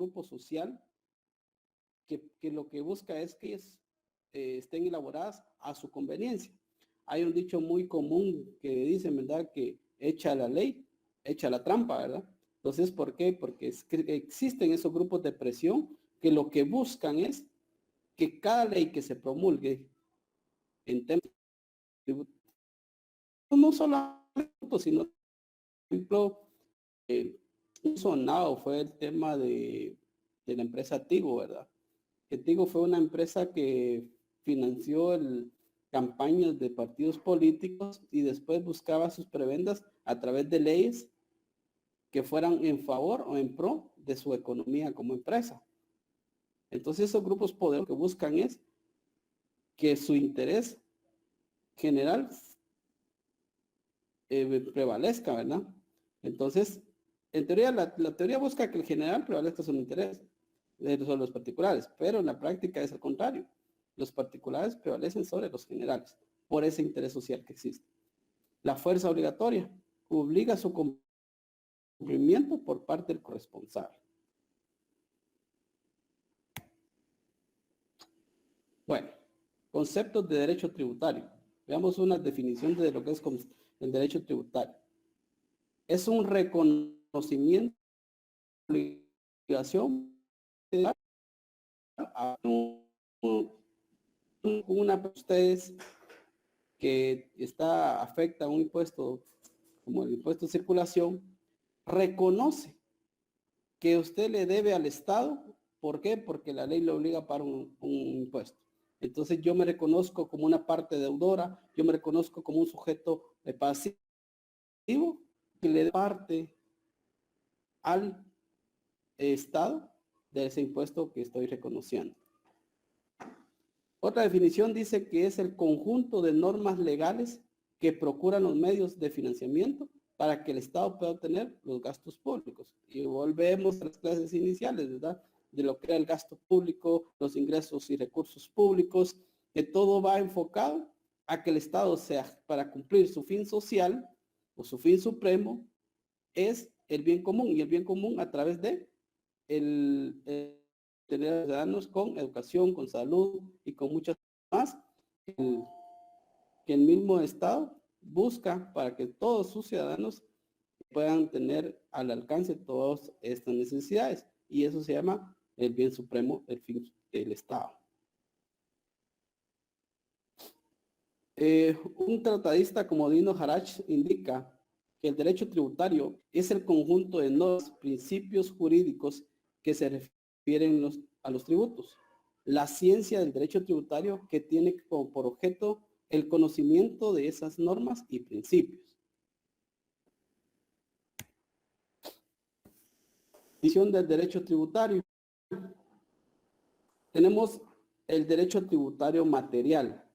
grupo social que lo que busca es que estén elaboradas a su conveniencia. Hay un dicho muy común que dice, ¿verdad?, que echa la ley, echa la trampa, ¿verdad? Entonces, ¿por qué? Porque existen esos grupos de presión que lo que buscan es que cada ley que se promulgue en temas tributarios, no solo sino, por ejemplo, un sonado fue el tema de la empresa Tigo, ¿verdad? Que Tigo fue una empresa que financió campañas de partidos políticos y después buscaba sus prebendas a través de leyes que fueran en favor o en pro de su economía como empresa. Entonces esos grupos poderosos lo que buscan es que su interés general prevalezca, ¿verdad? Entonces, en teoría, la teoría busca que el general prevalezca su interés sobre los particulares, pero en la práctica es al contrario. Los particulares prevalecen sobre los generales por ese interés social que existe. La fuerza obligatoria obliga a su cumplimiento por parte del corresponsable. Bueno, conceptos de derecho tributario. Veamos una definición de lo que es el derecho tributario. Es un reconocimiento de obligación a una de ustedes que afecta a un impuesto como el impuesto de circulación, reconoce que usted le debe al Estado. ¿Por qué? Porque la ley le obliga a pagar un impuesto. Entonces yo me reconozco como una parte deudora, yo me reconozco como un sujeto pasivo que le da parte al Estado de ese impuesto que estoy reconociendo. Otra definición dice que es el conjunto de normas legales que procuran los medios de financiamiento para que el Estado pueda obtener los gastos públicos. Y volvemos a las clases iniciales, ¿verdad?, de lo que era el gasto público, los ingresos y recursos públicos, que todo va enfocado a que el Estado sea, para cumplir su fin social o su fin supremo, es el bien común, y el bien común a través de tener a los ciudadanos con educación, con salud y con muchas más que el mismo Estado busca para que todos sus ciudadanos puedan tener al alcance todas estas necesidades, y eso se llama el bien supremo, el fin del Estado. Un tratadista como Dino Harach indica que el derecho tributario es el conjunto de normas, principios jurídicos que se refieren a los tributos. La ciencia del derecho tributario que tiene por objeto el conocimiento de esas normas y principios. Definición del derecho tributario. Tenemos el derecho tributario material.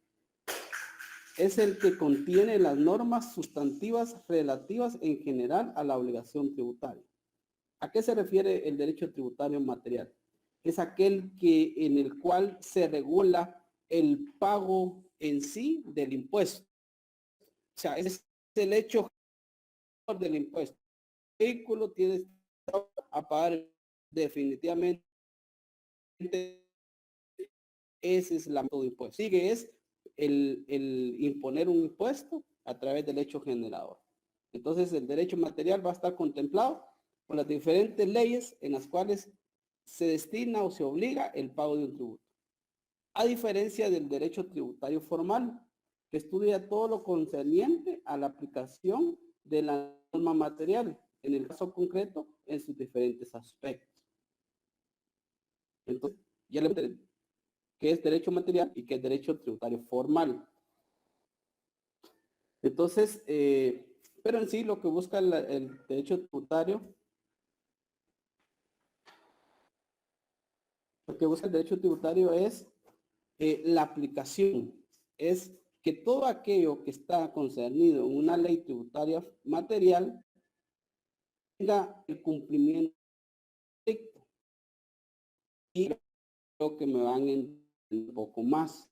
Es el que contiene las normas sustantivas relativas en general a la obligación tributaria. ¿A qué se refiere el derecho tributario material? Es aquel en el cual se regula el pago en sí del impuesto. O sea, es el hecho del impuesto. El vehículo tiene a pagar definitivamente. Ese es el ámbito de impuesto. Sigue es el imponer un impuesto a través del hecho generador. Entonces, el derecho material va a estar contemplado por las diferentes leyes en las cuales se destina o se obliga el pago de un tributo. A diferencia del derecho tributario formal, que estudia todo lo concerniente a la aplicación de la norma material, en el caso concreto, en sus diferentes aspectos. Entonces, ya le voy qué es derecho material y qué es derecho tributario formal. Entonces, pero en sí lo que busca el derecho tributario, es la aplicación, es que todo aquello que está concernido en una ley tributaria material tenga el cumplimiento estricto. Y creo que me van en un poco más.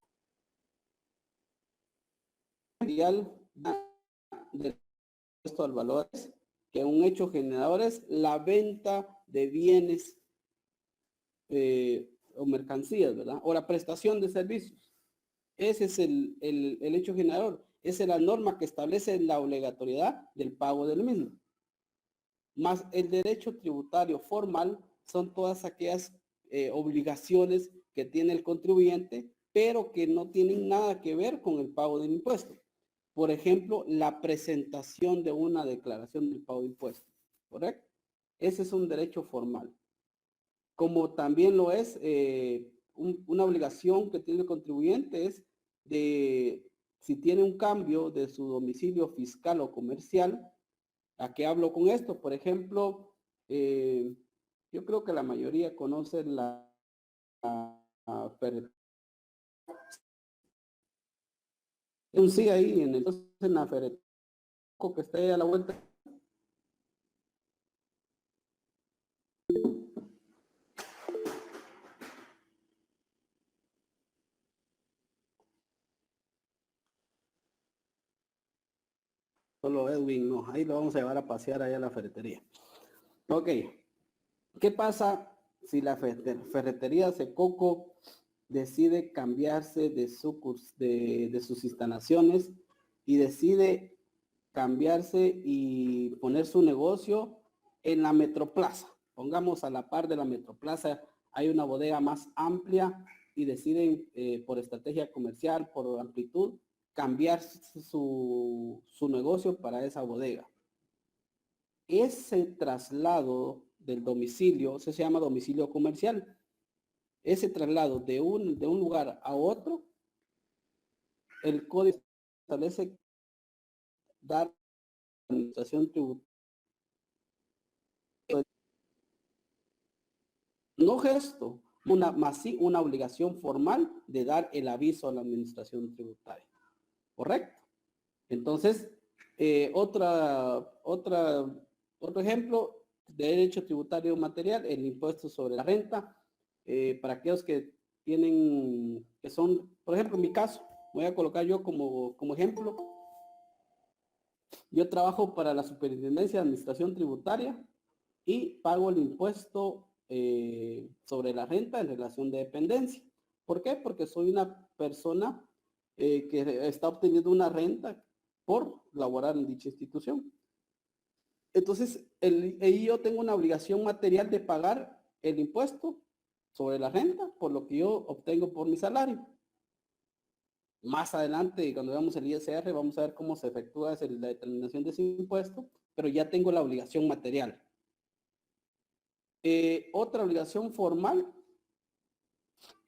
Material del impuesto al valor, que un hecho generador es la venta de bienes o mercancías, ¿verdad? O la prestación de servicios. Ese es el hecho generador. Esa es la norma que establece la obligatoriedad del pago del mismo. Más el derecho tributario formal son todas aquellas obligaciones que tiene el contribuyente, pero que no tienen nada que ver con el pago del impuesto. Por ejemplo, la presentación de una declaración del pago de impuestos, ¿correcto? Ese es un derecho formal. Como también lo es una obligación que tiene el contribuyente es de, si tiene un cambio de su domicilio fiscal o comercial. ¿A qué hablo con esto? Por ejemplo, yo creo que la mayoría conoce la ferretería. Sí, ahí en la ferretería que está ahí a la vuelta. Solo Edwin, no, ahí lo vamos a llevar a pasear allá a la ferretería. Ok, ¿qué pasa si la ferretería Secoco decide cambiarse de sus instalaciones y decide cambiarse y poner su negocio en la Metroplaza? Pongamos a la par de la Metroplaza, hay una bodega más amplia y deciden por estrategia comercial, por amplitud, cambiar su negocio para esa bodega. Ese traslado del domicilio, se llama domicilio comercial. Ese traslado de un lugar a otro, el código establece dar administración tributaria. No gesto, más sí una obligación formal de dar el aviso a la administración tributaria. ¿Correcto? Entonces, otro ejemplo de derecho tributario material, el impuesto sobre la renta, para aquellos que tienen, que son, por ejemplo, en mi caso, voy a colocar yo como ejemplo, yo trabajo para la Superintendencia de Administración Tributaria y pago el impuesto sobre la renta en relación de dependencia. ¿Por qué? Porque soy una persona que está obteniendo una renta por laborar en dicha institución. Entonces, ahí yo tengo una obligación material de pagar el impuesto sobre la renta por lo que yo obtengo por mi salario. Más adelante, cuando veamos el ISR, vamos a ver cómo se efectúa la determinación de ese impuesto, pero ya tengo la obligación material. Otra obligación formal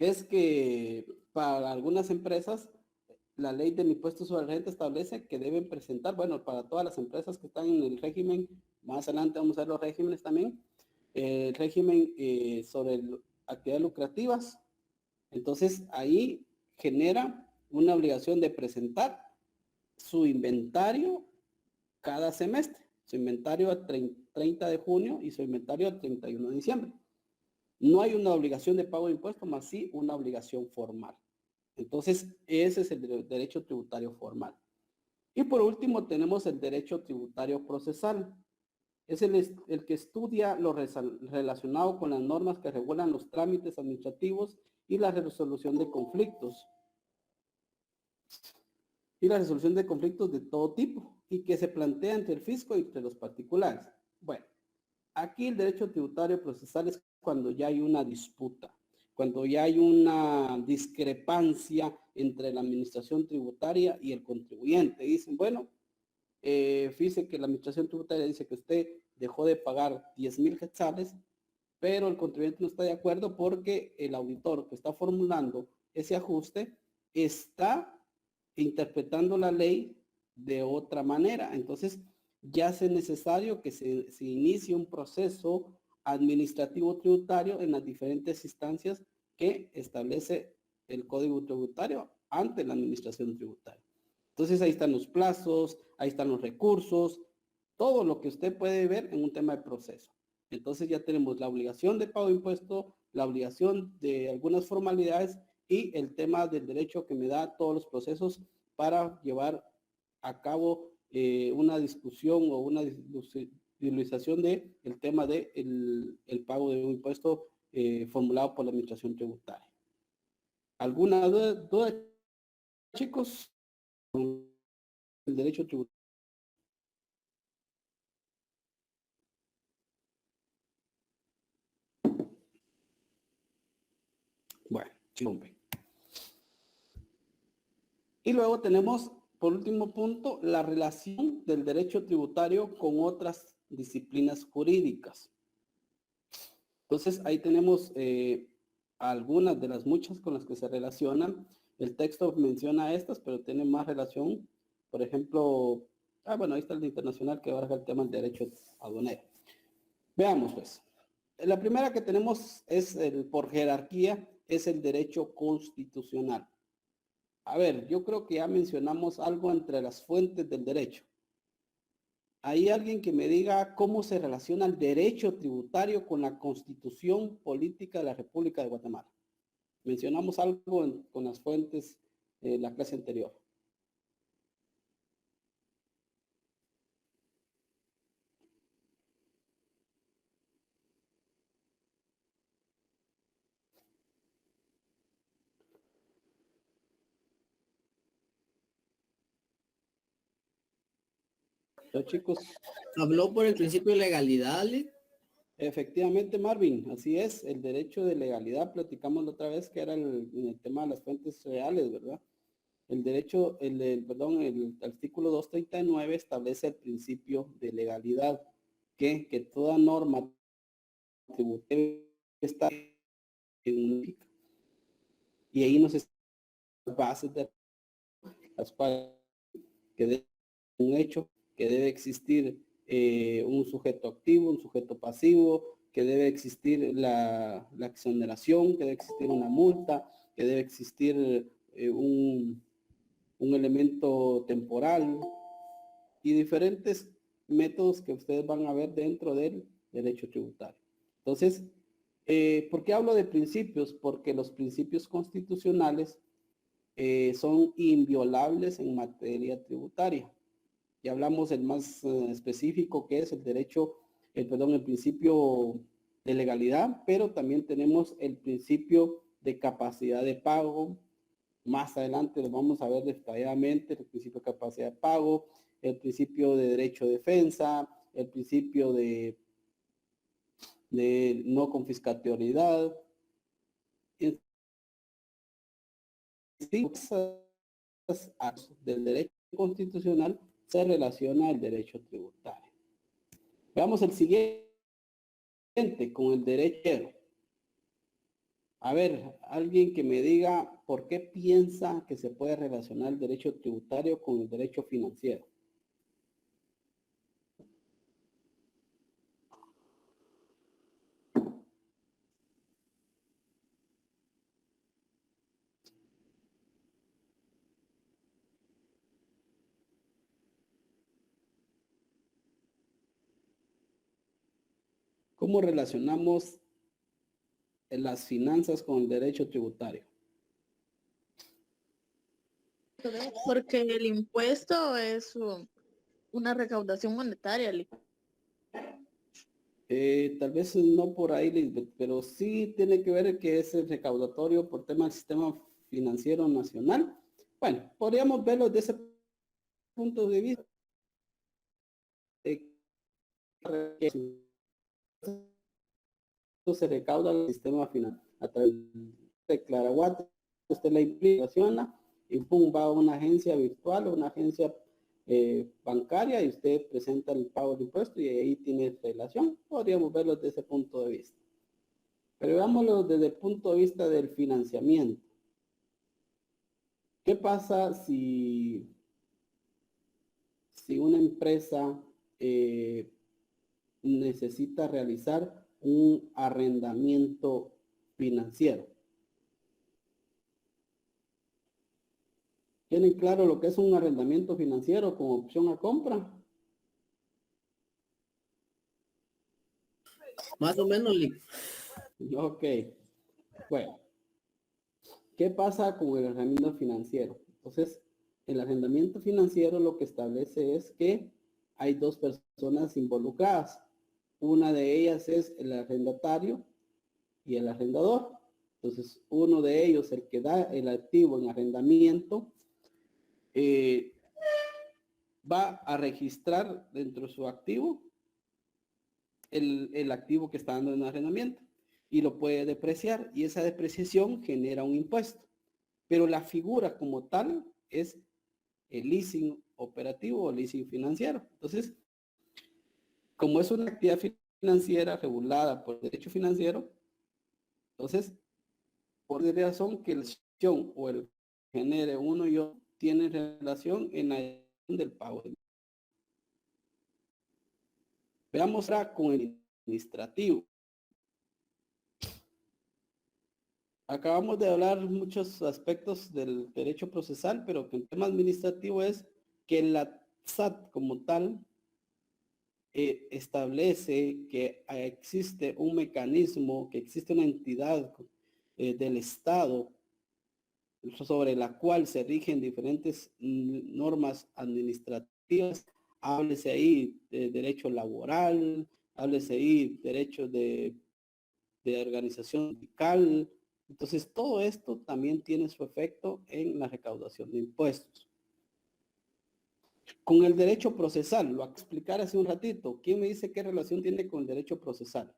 es que para algunas empresas la ley del impuesto sobre la renta establece que deben presentar, bueno, para todas las empresas que están en el régimen, más adelante vamos a ver los regímenes también, el régimen sobre actividades lucrativas. Entonces ahí genera una obligación de presentar su inventario cada semestre, su inventario a 30 de junio y su inventario a 31 de diciembre. No hay una obligación de pago de impuestos, más sí una obligación formal. Entonces, ese es el derecho tributario formal. Y por último, tenemos el derecho tributario procesal. Es el que estudia lo relacionado con las normas que regulan los trámites administrativos y la resolución de conflictos. Y la resolución de conflictos de todo tipo y que se plantea entre el fisco y entre los particulares. Bueno, aquí el derecho tributario procesal es cuando ya hay una disputa, cuando ya hay una discrepancia entre la administración tributaria y el contribuyente. Dicen, bueno, fíjese que la administración tributaria dice que usted dejó de pagar 10,000 quetzales, pero el contribuyente no está de acuerdo porque el auditor que está formulando ese ajuste está interpretando la ley de otra manera. Entonces, ya es necesario que se inicie un proceso administrativo tributario en las diferentes instancias que establece el Código Tributario ante la administración tributaria. Entonces, ahí están los plazos, ahí están los recursos, todo lo que usted puede ver en un tema de proceso. Entonces, ya tenemos la obligación de pago de impuesto, la obligación de algunas formalidades y el tema del derecho que me da todos los procesos para llevar a cabo una discusión o una dilucidación del tema del el pago de un impuesto formulado por la Administración Tributaria. ¿Alguna duda, chicos? El derecho tributario. Bueno, hombre. Y luego tenemos, por último punto, la relación del derecho tributario con otras disciplinas jurídicas. Entonces, ahí tenemos algunas de las muchas con las que se relacionan. El texto menciona estas, pero tiene más relación. Por ejemplo, bueno, ahí está el internacional que abarca el tema del derecho aduanero. Veamos, pues. La primera que tenemos es, por jerarquía, es el derecho constitucional. A ver, yo creo que ya mencionamos algo entre las fuentes del derecho. ¿Hay alguien que me diga cómo se relaciona el derecho tributario con la Constitución Política de la República de Guatemala? Mencionamos algo con las fuentes en la clase anterior. Los chicos. Habló por el principio de legalidad, ¿le? Efectivamente, Marvin, así es, el derecho de legalidad, platicamos la otra vez que era el tema de las fuentes reales, ¿verdad? El derecho, perdón, el artículo 239 establece el principio de legalidad, que toda norma tributaria está en y ahí nos están las bases de las cuales que debe un hecho, que debe existir un sujeto activo, un sujeto pasivo, que debe existir la exoneración, que debe existir una multa, que debe existir un elemento temporal y diferentes métodos que ustedes van a ver dentro del derecho tributario. Entonces, ¿por qué hablo de principios? Porque los principios constitucionales son inviolables en materia tributaria. Ya hablamos el más específico, que es el derecho, el principio de legalidad, pero también tenemos el principio de capacidad de pago. Más adelante lo vamos a ver detalladamente, el principio de capacidad de pago, el principio de derecho de defensa, el principio de no confiscatoriedad. Del derecho constitucional se relaciona el derecho tributario. Veamos el siguiente con el derecho. A ver, alguien que me diga por qué piensa que se puede relacionar el derecho tributario con el derecho financiero. ¿Cómo relacionamos las finanzas con el derecho tributario? Porque el impuesto es una recaudación monetaria. Tal vez no por ahí, Lisbeth, pero sí tiene que ver que es el recaudatorio por tema del sistema financiero nacional. Bueno, podríamos verlo desde ese punto de vista. Se recauda el sistema financiero a través de Claraguate, usted la impresiona y pum, va a una agencia virtual o una agencia bancaria y usted presenta el pago de impuestos y ahí tiene relación. Podríamos verlo desde ese punto de vista. Pero veámoslo desde el punto de vista del financiamiento. ¿Qué pasa si una empresa necesita realizar un arrendamiento financiero? ¿Tienen claro lo que es un arrendamiento financiero con opción a compra? Más o menos. Ok. Bueno, ¿qué pasa con el arrendamiento financiero? Entonces, el arrendamiento financiero lo que establece es que hay dos personas involucradas. Una de ellas es el arrendatario y el arrendador. Entonces, uno de ellos, el que da el activo en arrendamiento, va a registrar dentro de su activo el activo que está dando en arrendamiento y lo puede depreciar, y esa depreciación genera un impuesto. Pero la figura como tal es el leasing operativo o leasing financiero. Entonces, como es una actividad financiera regulada por derecho financiero, entonces, por razón que la acción o el genere uno y otro tienen relación en la del pago. Veamos ahora con el administrativo. Acabamos de hablar muchos aspectos del derecho procesal, pero que el tema administrativo es que la SAT como tal establece que existe un mecanismo, que existe una entidad del Estado sobre la cual se rigen diferentes normas administrativas. Háblese ahí de derecho laboral, háblese ahí derecho de organización sindical. Entonces, todo esto también tiene su efecto en la recaudación de impuestos. Con el derecho procesal, lo voy a explicar hace un ratito. ¿Quién me dice qué relación tiene con el derecho procesal?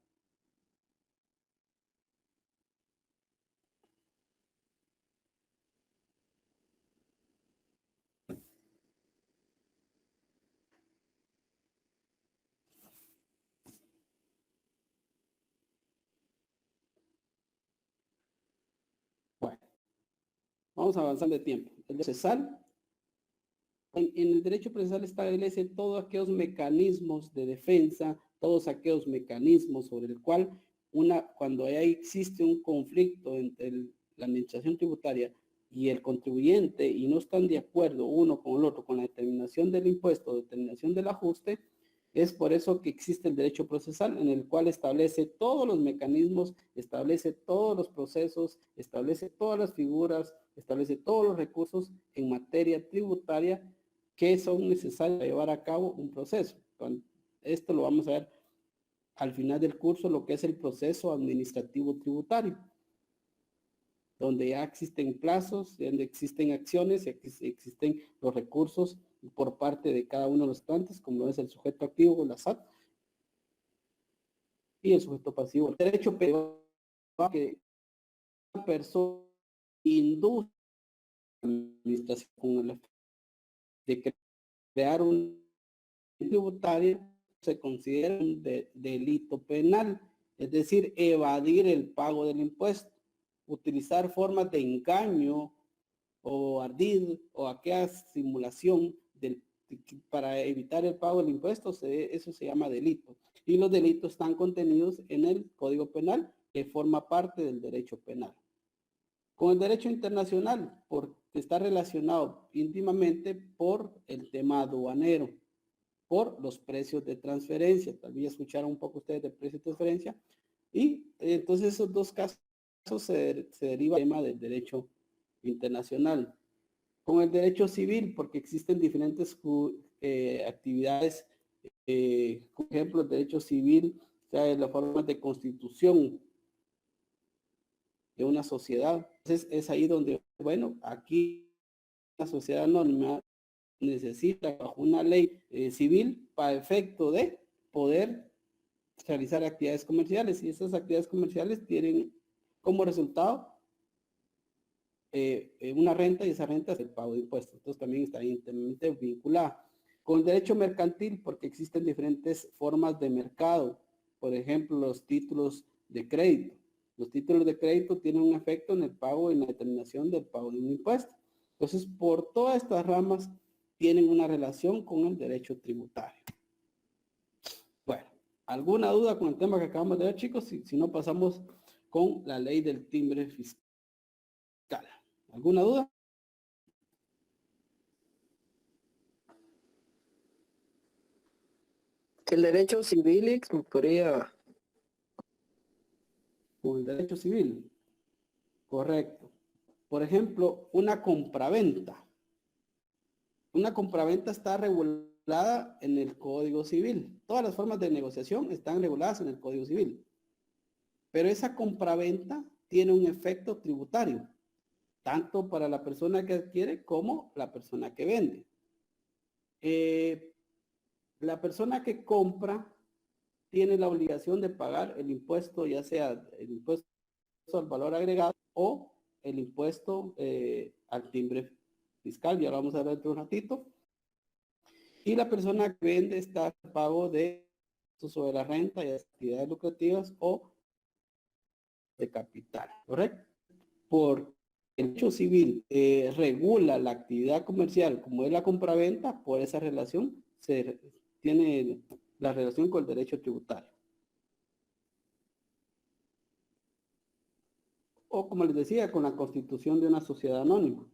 Bueno, vamos avanzando de tiempo. El procesal, en el derecho procesal establece todos aquellos mecanismos de defensa, todos aquellos mecanismos sobre el cual cuando existe un conflicto entre la administración tributaria y el contribuyente y no están de acuerdo uno con el otro con la determinación del impuesto, determinación del ajuste, es por eso que existe el derecho procesal, en el cual establece todos los mecanismos, establece todos los procesos, establece todas las figuras, establece todos los recursos en materia tributaria que son necesarios para llevar a cabo un proceso. Esto lo vamos a ver al final del curso, lo que es el proceso administrativo tributario, donde ya existen plazos, donde existen acciones, existen los recursos por parte de cada uno de los plantes, como es el sujeto activo, la SAT, y el sujeto pasivo. El derecho penal que una persona induce a la administración con el de crear un tributario se considera un delito penal, es decir, evadir el pago del impuesto, utilizar formas de engaño o ardid o aquella simulación para evitar el pago del impuesto, eso se llama delito. Y los delitos están contenidos en el Código Penal, que forma parte del derecho penal. Con el derecho internacional, porque está relacionado íntimamente por el tema aduanero, por los precios de transferencia. Tal vez escucharon un poco ustedes de precio de transferencia. Y entonces esos dos casos se deriva del tema del derecho internacional. Con el derecho civil, porque existen diferentes actividades, por ejemplo, el derecho civil, o sea, la forma de constitución de una sociedad. Entonces es ahí donde, bueno, aquí la sociedad normal necesita bajo una ley civil para efecto de poder realizar actividades comerciales, y esas actividades comerciales tienen como resultado una renta, y esa renta es el pago de impuestos. Entonces también está íntimamente vinculada con el derecho mercantil, porque existen diferentes formas de mercado. Por ejemplo, los títulos de crédito. Los títulos de crédito tienen un efecto en el pago y en la determinación del pago de un impuesto. Entonces, por todas estas ramas tienen una relación con el derecho tributario. Bueno, ¿alguna duda con el tema que acabamos de ver, chicos? Si no, pasamos con la ley del timbre fiscal. ¿Alguna duda? El derecho civil podría... Con el derecho civil. Correcto. Por ejemplo, una compraventa. Una compraventa está regulada en el Código Civil. Todas las formas de negociación están reguladas en el Código Civil. Pero esa compraventa tiene un efecto tributario, tanto para la persona que adquiere como la persona que vende. La persona que compra tiene la obligación de pagar el impuesto, ya sea el impuesto al valor agregado o el impuesto al timbre fiscal, ya lo vamos a ver dentro de un ratito. Y la persona que vende está a pago de sobre la renta y actividades lucrativas o de capital, ¿correcto? Por el derecho civil regula la actividad comercial como es la compraventa, por esa relación se tiene la relación con el derecho tributario. O como les decía, con la constitución de una sociedad anónima.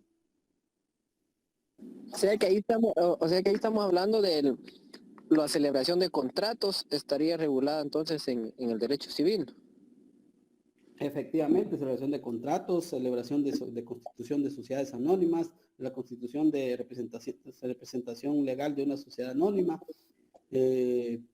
O sea que ahí estamos hablando de la celebración de contratos, estaría regulada entonces en el derecho civil. Efectivamente, celebración de contratos, celebración de constitución de sociedades anónimas, la constitución de representación legal de una sociedad anónima,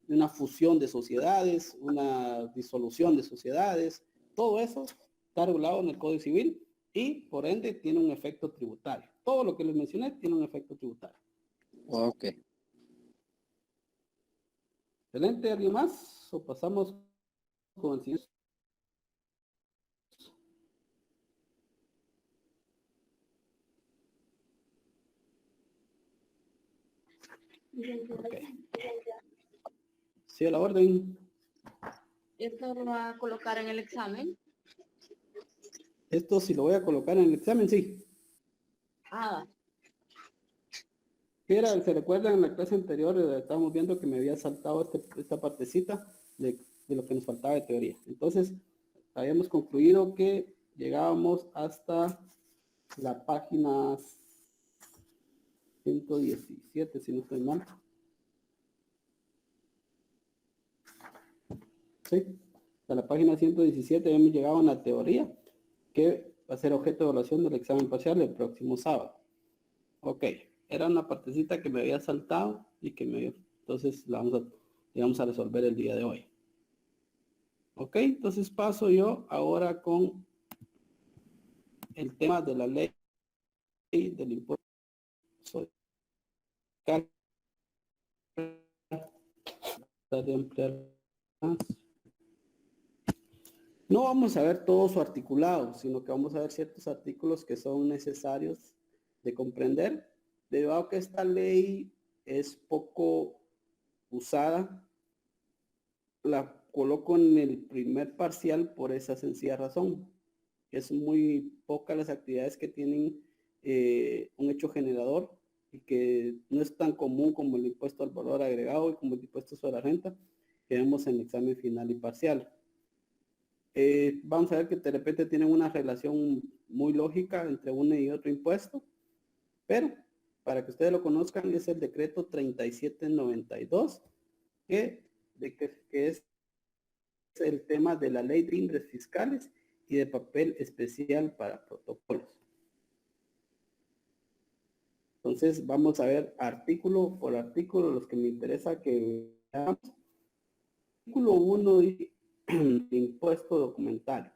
una fusión de sociedades, una disolución de sociedades, todo eso está regulado en el Código Civil y por ende tiene un efecto tributario. Todo lo que les mencioné tiene un efecto tributario. Ok. Excelente, ¿alguien más? O pasamos con el siguiente. Okay. Sí, a la orden. ¿Esto lo va a colocar en el examen? Esto si lo voy a colocar en el examen, sí. Ah, Se recuerdan en la clase anterior, estábamos viendo que me había saltado esta partecita de lo que nos faltaba de teoría. Entonces, habíamos concluido que llegábamos hasta la página 117, si no estoy mal. Sí, a la página 117 hemos llegado a una teoría que va a ser objeto de evaluación del examen parcial el próximo sábado. Ok, era una partecita que me había saltado y que entonces la vamos a resolver el día de hoy. Ok, entonces paso yo ahora con el tema de la ley del impuesto de emplear más. No vamos a ver todo su articulado, sino que vamos a ver ciertos artículos que son necesarios de comprender, debido a que esta ley es poco usada. La coloco en el primer parcial por esa sencilla razón. Es muy pocas las actividades que tienen un hecho generador y que no es tan común como el impuesto al valor agregado y como el impuesto sobre la renta que vemos en el examen final y parcial. Vamos a ver que de repente tienen una relación muy lógica entre uno y otro impuesto, pero para que ustedes lo conozcan es el decreto 3792 que es el tema de la ley de timbres fiscales y de papel especial para protocolos. Entonces vamos a ver artículo por artículo los que me interesa que veamos. Artículo 1 dice impuesto documentario.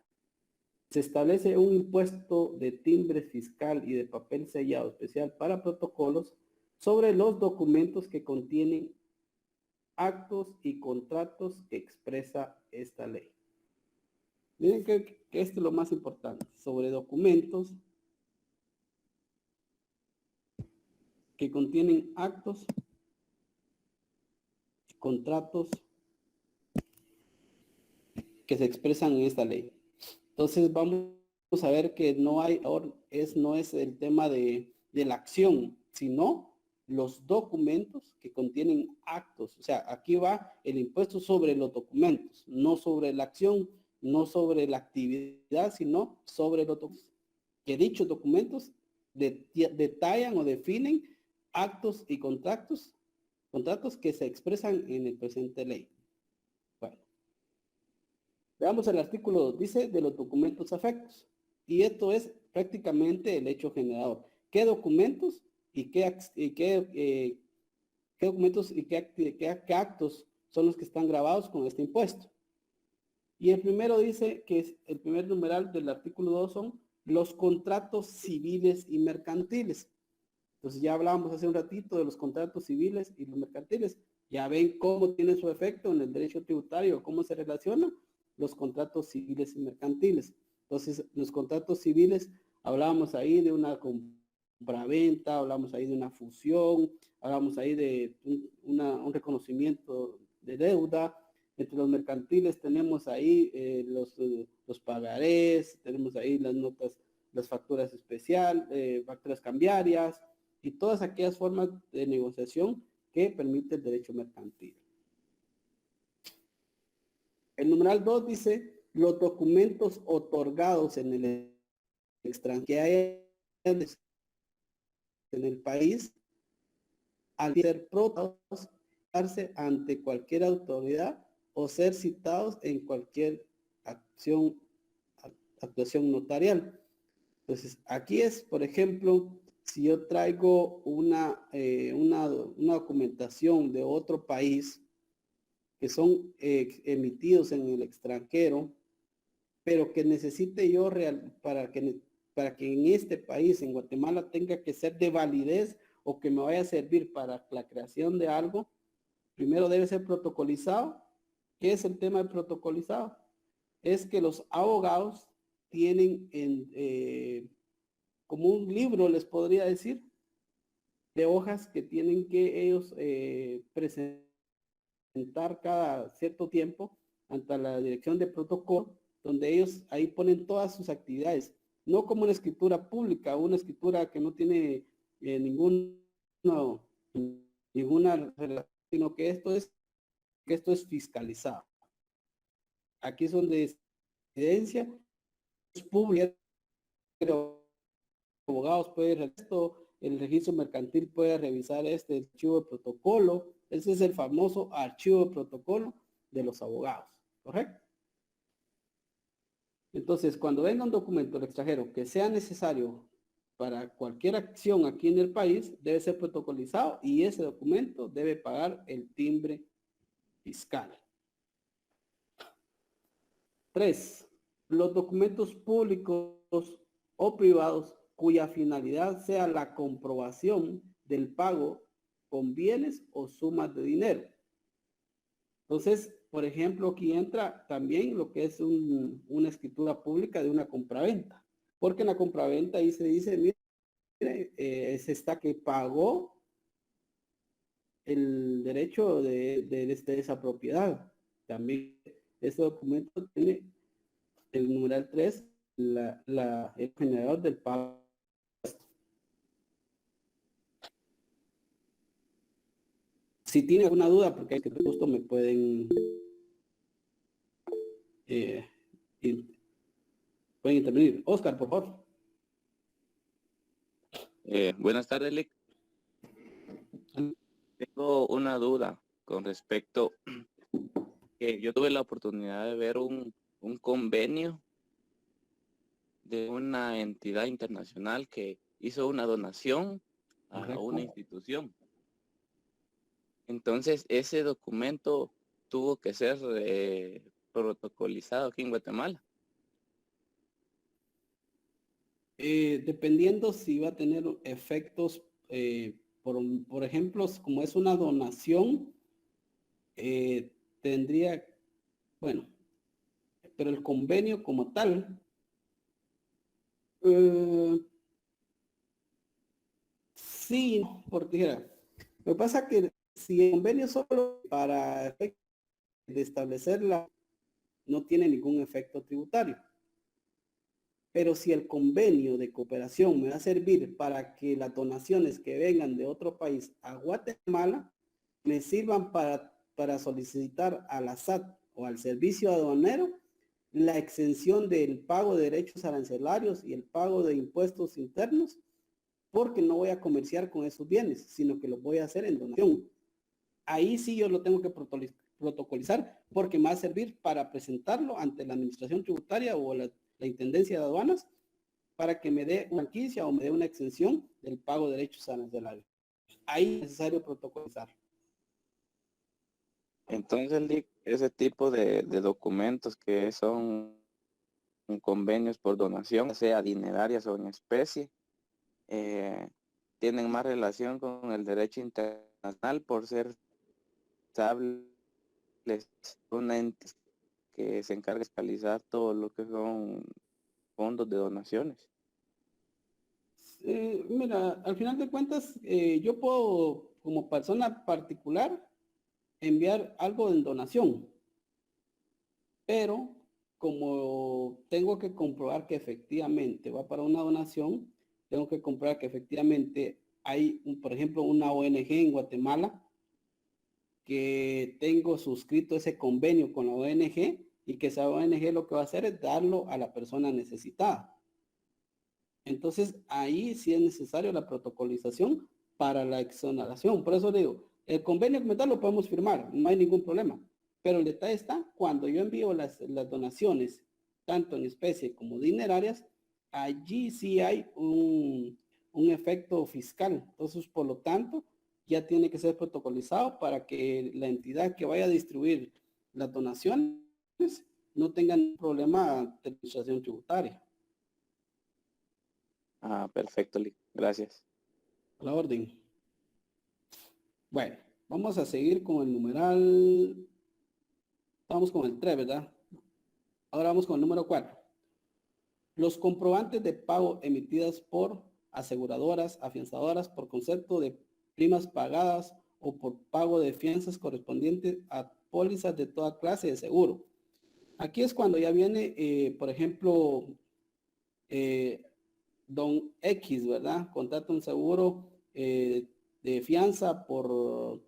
Se establece un impuesto de timbre fiscal y de papel sellado especial para protocolos sobre los documentos que contienen actos y contratos que expresa esta ley. Miren que esto es lo más importante, sobre documentos que contienen actos, contratos que se expresan en esta ley. Entonces vamos a ver que no es el tema de la acción, sino los documentos que contienen actos. O sea, aquí va el impuesto sobre los documentos, no sobre la acción, no sobre la actividad, sino sobre los documentos. Que dichos documentos detallan o definen actos y contratos que se expresan en el presente ley. Bueno, veamos el artículo 2, dice de los documentos afectos. Y esto es prácticamente el hecho generador. ¿Qué documentos y qué documentos y qué actos son los que están grabados con este impuesto? Y el primero dice que es el primer numeral del artículo 2 son los contratos civiles y mercantiles. Entonces ya hablábamos hace un ratito de los contratos civiles y los mercantiles. Ya ven cómo tiene su efecto en el derecho tributario, cómo se relacionan los contratos civiles y mercantiles. Entonces, los contratos civiles, hablábamos ahí de una compraventa, hablamos ahí de una fusión, hablamos ahí de un reconocimiento de deuda. Entre los mercantiles tenemos ahí los pagarés, tenemos ahí las notas, las facturas especiales, facturas cambiarias y todas aquellas formas de negociación que permite el derecho mercantil. El numeral 2 dice los documentos otorgados en el extranjero en el país al ser probados ante cualquier autoridad o ser citados en cualquier actuación notarial. Entonces, aquí es, por ejemplo, si yo traigo una documentación de otro país que son emitidos en el extranjero, pero que necesite yo para que en este país, en Guatemala, tenga que ser de validez o que me vaya a servir para la creación de algo, primero debe ser protocolizado. ¿Qué es el tema de protocolizado? Es que los abogados tienen como un libro, les podría decir, de hojas que tienen que ellos presentar cada cierto tiempo ante la dirección de protocolo, donde ellos ahí ponen todas sus actividades, no como una escritura pública, una escritura que no tiene ninguna relación, sino que esto es fiscalizado. Aquí es donde evidencia es pública, pero abogados pueden revisar esto, el registro mercantil puede revisar este archivo de protocolo. Ese es el famoso archivo de protocolo de los abogados, ¿correcto? Entonces, cuando venga un documento del extranjero que sea necesario para cualquier acción aquí en el país, debe ser protocolizado y ese documento debe pagar el timbre fiscal. 3. Los documentos públicos o privados cuya finalidad sea la comprobación del pago con bienes o sumas de dinero. Entonces, por ejemplo, aquí entra también lo que es una escritura pública de una compraventa, porque en la compraventa ahí se dice, mire, es esta que pagó el derecho de esa propiedad. También este documento tiene el numeral 3, el generador del pago. Si tienen alguna duda, porque justo me pueden intervenir. Oscar, por favor. Buenas tardes, Lick. Tengo una duda con respecto que yo tuve la oportunidad de ver un convenio de una entidad internacional que hizo una donación a una institución. Entonces, ese documento tuvo que ser protocolizado aquí en Guatemala. Dependiendo si va a tener efectos, por ejemplo, como es una donación, tendría, bueno, pero el convenio como tal, sí, porque dijera, lo que pasa que si el convenio solo para efectos de establecerla no tiene ningún efecto tributario. Pero si el convenio de cooperación me va a servir para que las donaciones que vengan de otro país a Guatemala me sirvan para solicitar a la SAT o al servicio aduanero la exención del pago de derechos arancelarios y el pago de impuestos internos, porque no voy a comerciar con esos bienes, sino que los voy a hacer en donación. Ahí sí yo lo tengo que protocolizar, porque me va a servir para presentarlo ante la administración tributaria o la Intendencia de Aduanas para que me dé una franquicia o me dé una exención del pago de derechos arancelarios. Ahí es necesario protocolizar. Entonces, ese tipo de documentos que son convenios por donación, sea dinerarias o en especie, tienen más relación con el derecho internacional por ser estables una entidad que se encarga de fiscalizar todo lo que son fondos de donaciones. Mira, al final de cuentas, yo puedo, como persona particular, enviar algo en donación, pero como tengo que comprobar que efectivamente va para una donación, tengo que comprobar que efectivamente hay, por ejemplo, una ONG en Guatemala que tengo suscrito ese convenio con la ONG y que esa ONG lo que va a hacer es darlo a la persona necesitada. Entonces, ahí sí es necesario la protocolización para la exoneración. Por eso digo, el convenio como tal lo podemos firmar, no hay ningún problema. Pero el detalle está cuando yo envío las donaciones, tanto en especie como dinerarias, allí sí hay un efecto fiscal. Entonces, por lo tanto, ya tiene que ser protocolizado para que la entidad que vaya a distribuir las donaciones no tengan problema de administración tributaria. Ah, perfecto, gracias. A la orden. Bueno, vamos a seguir con el numeral. Vamos con el 3, ¿verdad? Ahora vamos con el número 4. Los comprobantes de pago emitidas por aseguradoras, afianzadoras por concepto de primas pagadas o por pago de fianzas correspondientes a pólizas de toda clase de seguro. Aquí es cuando ya viene, por ejemplo, don X, ¿verdad? Contrata un seguro de fianza por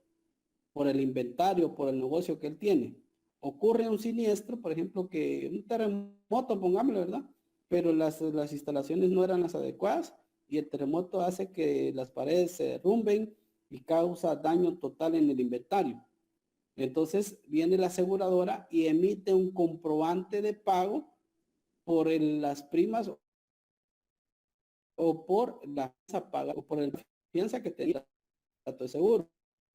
el inventario, por el negocio que él tiene. Ocurre un siniestro, por ejemplo, que un terremoto, pongámoslo, ¿verdad? Pero las instalaciones no eran las adecuadas y el terremoto hace que las paredes se derrumben y causa daño total en el inventario. Entonces viene la aseguradora y emite un comprobante de pago por las primas o por la fianza paga o por la fianza que tenía el contrato de seguro.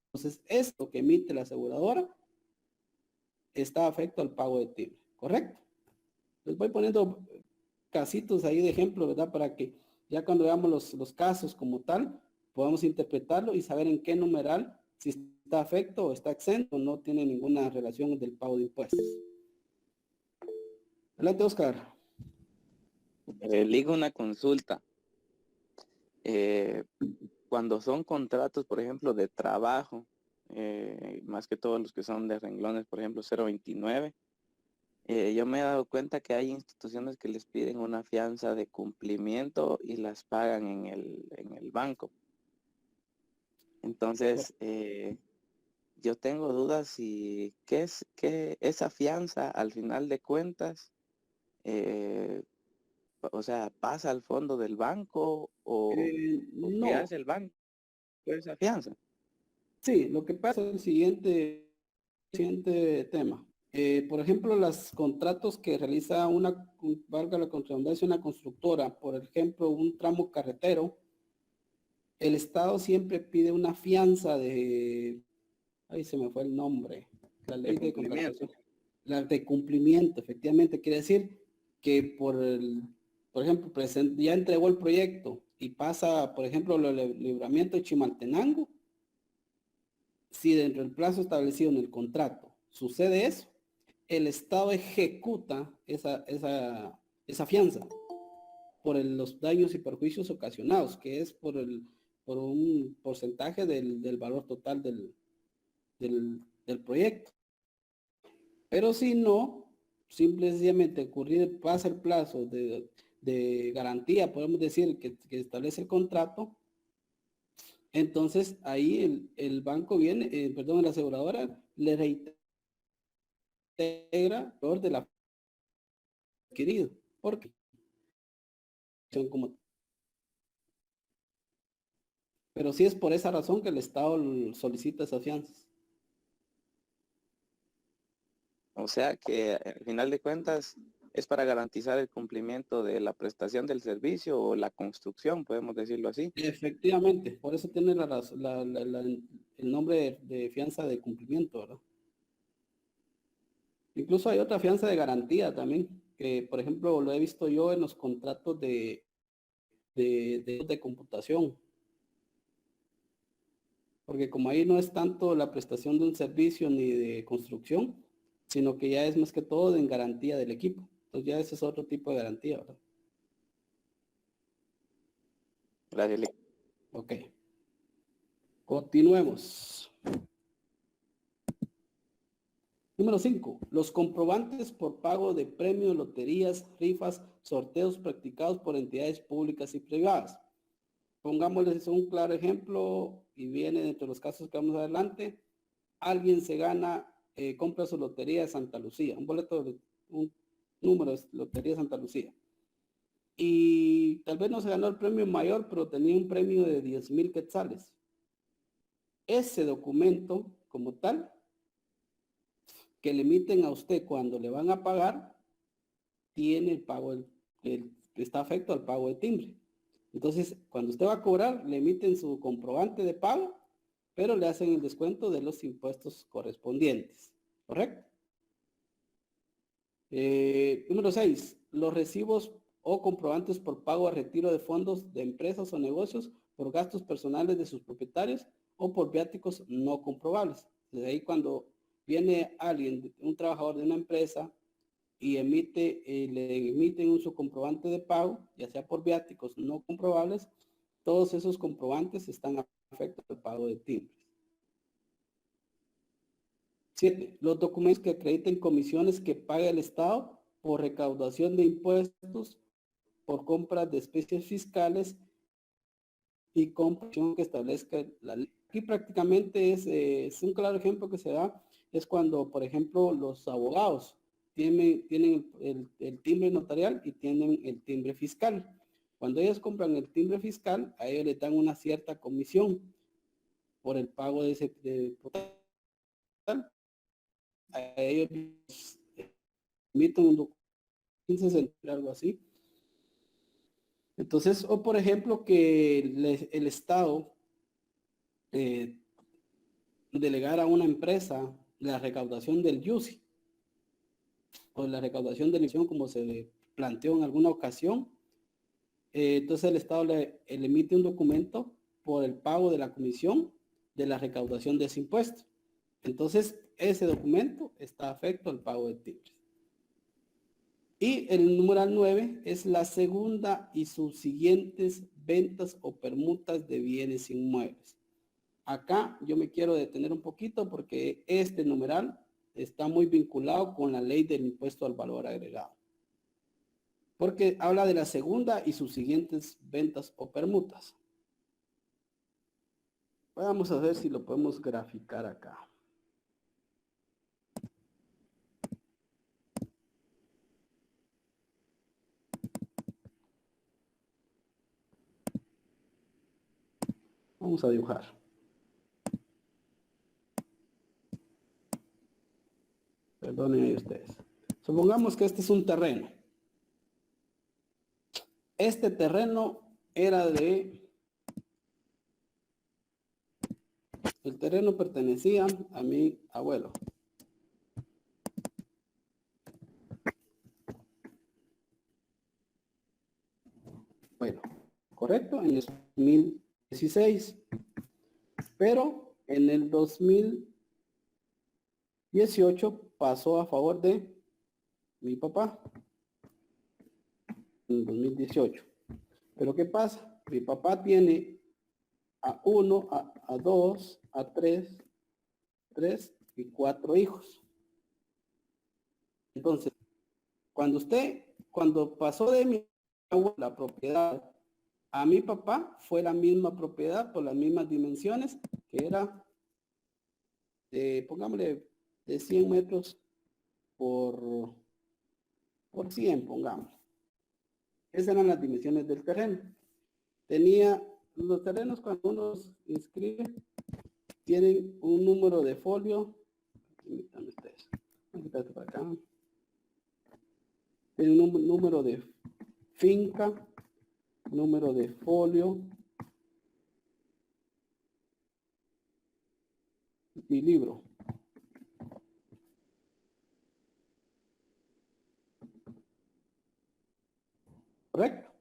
Entonces, esto que emite la aseguradora está afecto al pago de timbre, ¿correcto? Les voy poniendo casitos ahí de ejemplo, ¿verdad? Para que ya cuando veamos los casos como tal, podamos interpretarlo y saber en qué numeral, si está afecto o está exento, no tiene ninguna relación del pago de impuestos. Adelante, Oscar. Ligo una consulta. Cuando son contratos, por ejemplo, de trabajo, más que todos los que son de renglones, por ejemplo, 029, yo me he dado cuenta que hay instituciones que les piden una fianza de cumplimiento y las pagan en el banco. Entonces, yo tengo dudas si que esa fianza al final de cuentas, o sea, pasa al fondo del banco o ¿qué No, hace el banco con esa fianza? sí, lo que pasa es el siguiente tema. Por ejemplo, los contratos que realiza valga la redundancia, una constructora, por ejemplo, un tramo carretero, el Estado siempre pide una fianza ahí se me fue el nombre, la ley de contratación. La de cumplimiento, efectivamente, quiere decir que por ejemplo, ya entregó el proyecto y pasa, por ejemplo, el libramiento de Chimaltenango, si dentro del plazo establecido en el contrato sucede eso, el Estado ejecuta esa fianza por los daños y perjuicios ocasionados, que es por un porcentaje del valor total del proyecto. Pero si no, simplemente pasa el plazo de garantía, podemos decir, que establece el contrato, entonces ahí el banco viene, la aseguradora le reintegra el valor de la adquirido, porque son como. Pero sí es por esa razón que el Estado solicita esas fianzas. O sea que al final de cuentas es para garantizar el cumplimiento de la prestación del servicio o la construcción, podemos decirlo así. Efectivamente, por eso tiene el nombre de fianza de cumplimiento, ¿verdad? Incluso hay otra fianza de garantía también, que por ejemplo lo he visto yo en los contratos de computación. Porque como ahí no es tanto la prestación de un servicio ni de construcción, sino que ya es más que todo en garantía del equipo. Entonces ya ese es otro tipo de garantía, ¿verdad? Gracias, Lick. Ok. Continuemos. Número 5. Los comprobantes por pago de premios, loterías, rifas, sorteos practicados por entidades públicas y privadas. Pongámosles un claro ejemplo y viene dentro de los casos que vamos adelante. Alguien se gana, compra su lotería de Santa Lucía, un boleto, un número de lotería de Santa Lucía. Y tal vez no se ganó el premio mayor, pero tenía un premio de 10,000 quetzales. Ese documento, como tal, que le emiten a usted cuando le van a pagar, tiene el pago, está afecto al pago de timbre. Entonces, cuando usted va a cobrar, le emiten su comprobante de pago, pero le hacen el descuento de los impuestos correspondientes. ¿Correcto? Número 6. Los recibos o comprobantes por pago a retiro de fondos de empresas o negocios por gastos personales de sus propietarios o por viáticos no comprobables. Desde ahí cuando viene alguien, un trabajador de una empresa, y le emiten su comprobante de pago, ya sea por viáticos no comprobables, todos esos comprobantes están afectos al pago de timbres. 7. Los documentos que acrediten comisiones que paga el Estado por recaudación de impuestos, por compras de especies fiscales y compra que establezca la ley. Aquí prácticamente es un claro ejemplo que se da, es cuando, por ejemplo, los abogados tienen el timbre notarial y tienen el timbre fiscal. Cuando ellos compran el timbre fiscal, a ellos les dan una cierta comisión por el pago de ese total. A ellos emiten un documento, algo así. Entonces, o por ejemplo, que el Estado delegara a una empresa la recaudación del YUSI o la recaudación de la emisión como se planteó en alguna ocasión. Entonces el Estado le emite un documento por el pago de la comisión de la recaudación de ese impuesto. Entonces ese documento está afecto al pago de timbres. Y el numeral 9 es la segunda y sus siguientes ventas o permutas de bienes inmuebles. Acá yo me quiero detener un poquito porque este numeral está muy vinculado con la ley del impuesto al valor agregado. Porque habla de la segunda y sus siguientes ventas o permutas. Vamos a ver si lo podemos graficar acá. Vamos a dibujar. Perdonen ahí ustedes. Supongamos que este es un terreno. Este terreno era el terreno pertenecía a mi abuelo. Bueno, correcto, en el 2016. Pero en el 2018 pasó a favor de mi papá. En 2018. Pero ¿qué pasa? Mi papá tiene a 1, a 2, a 3 y 4 hijos. Entonces, cuando pasó de mi abuela la propiedad a mi papá, fue la misma propiedad por las mismas dimensiones, que era, pongámosle, de 100 metros por 100, pongamos. Esas eran las dimensiones del terreno. Tenía los terrenos cuando uno los inscribe, tienen un número de folio. Para acá. Tienen un número de finca, número de folio y libro. ¿correcto?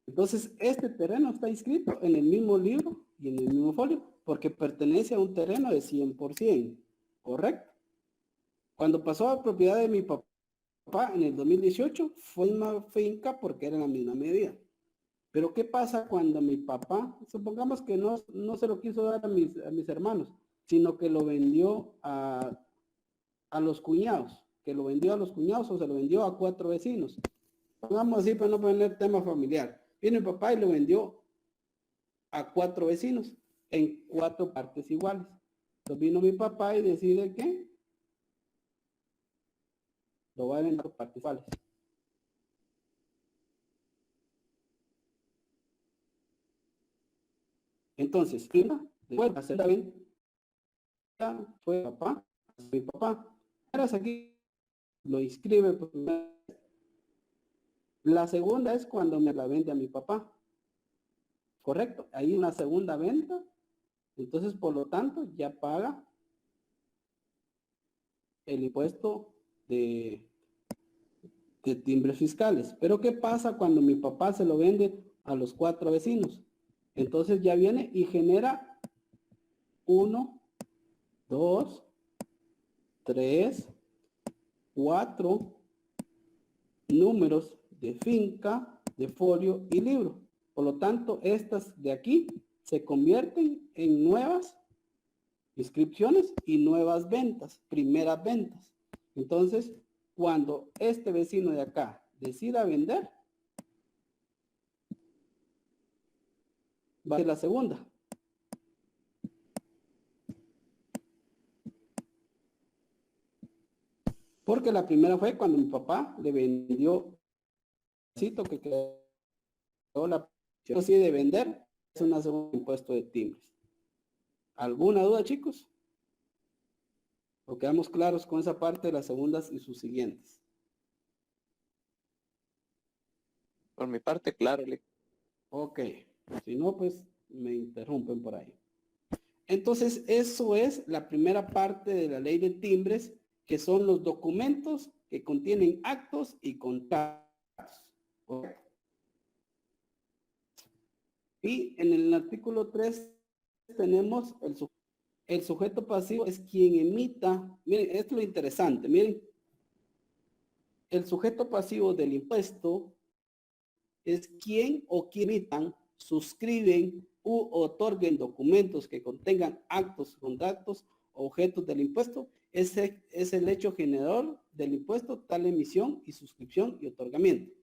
Entonces, este terreno está inscrito en el mismo libro y en el mismo folio, porque pertenece a un terreno de 100%, ¿correcto? Cuando pasó a propiedad de mi papá en el 2018, fue una finca porque era la misma medida. Pero ¿qué pasa cuando mi papá, supongamos que no se lo quiso dar a mis hermanos, sino que lo vendió a los cuñados, que lo vendió a los cuñados o se lo vendió a 4 vecinos? Pongamos así para no poner tema familiar. Viene mi papá y lo vendió a 4 vecinos en 4 partes iguales. Entonces vino mi papá y decide que lo va a vender por partes iguales. Entonces, después de hacer la venta, fue papá, mi papá. Ahora aquí lo inscribe por primera vez. La segunda es cuando me la vende a mi papá. Correcto, hay una segunda venta. Entonces, por lo tanto, ya paga el impuesto de timbres fiscales. Pero ¿qué pasa cuando mi papá se lo vende a los 4 vecinos? Entonces ya viene y genera 1, 2, 3, 4 números de finca, de folio y libro. Por lo tanto, estas de aquí se convierten en nuevas inscripciones y nuevas ventas, primeras ventas. Entonces, cuando este vecino de acá decida vender, va a ser la segunda. Porque la primera fue cuando mi papá le vendió que quedó la así de vender, es un segundo impuesto de timbres. ¿Alguna duda, chicos? ¿O quedamos claros con esa parte de las segundas y sus siguientes? Por mi parte, claro. Ok. Si no, pues me interrumpen por ahí. Entonces, eso es la primera parte de la ley de timbres, que son los documentos que contienen actos y contratos. Y en el artículo 3 tenemos el sujeto pasivo es quien emita. Miren, esto es lo interesante. Miren, el sujeto pasivo del impuesto es quien o quien emitan, suscriben u otorguen documentos que contengan actos, contratos, objetos del impuesto. Ese es el hecho generador del impuesto, tal emisión y suscripción y otorgamiento.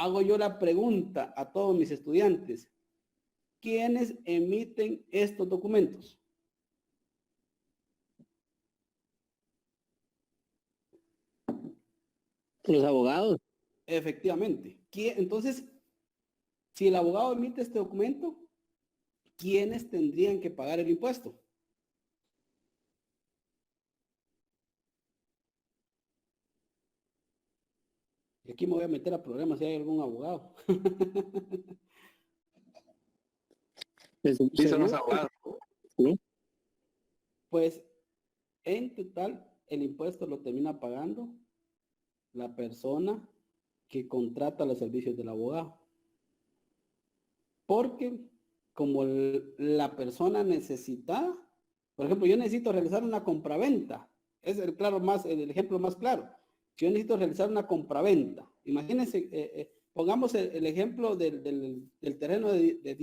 Hago yo la pregunta a todos mis estudiantes: ¿quiénes emiten estos documentos? Los abogados. Efectivamente. Entonces, si el abogado emite este documento, ¿quiénes tendrían que pagar el impuesto? Y aquí me voy a meter a problemas si hay algún abogado. Sí, son los abogados. ¿Sí? Pues, en total, el impuesto lo termina pagando la persona que contrata los servicios del abogado. Porque como la persona necesitada, por ejemplo, yo necesito realizar una compraventa. Es el ejemplo más claro. Si yo necesito realizar una compraventa, imagínense, pongamos el ejemplo del terreno de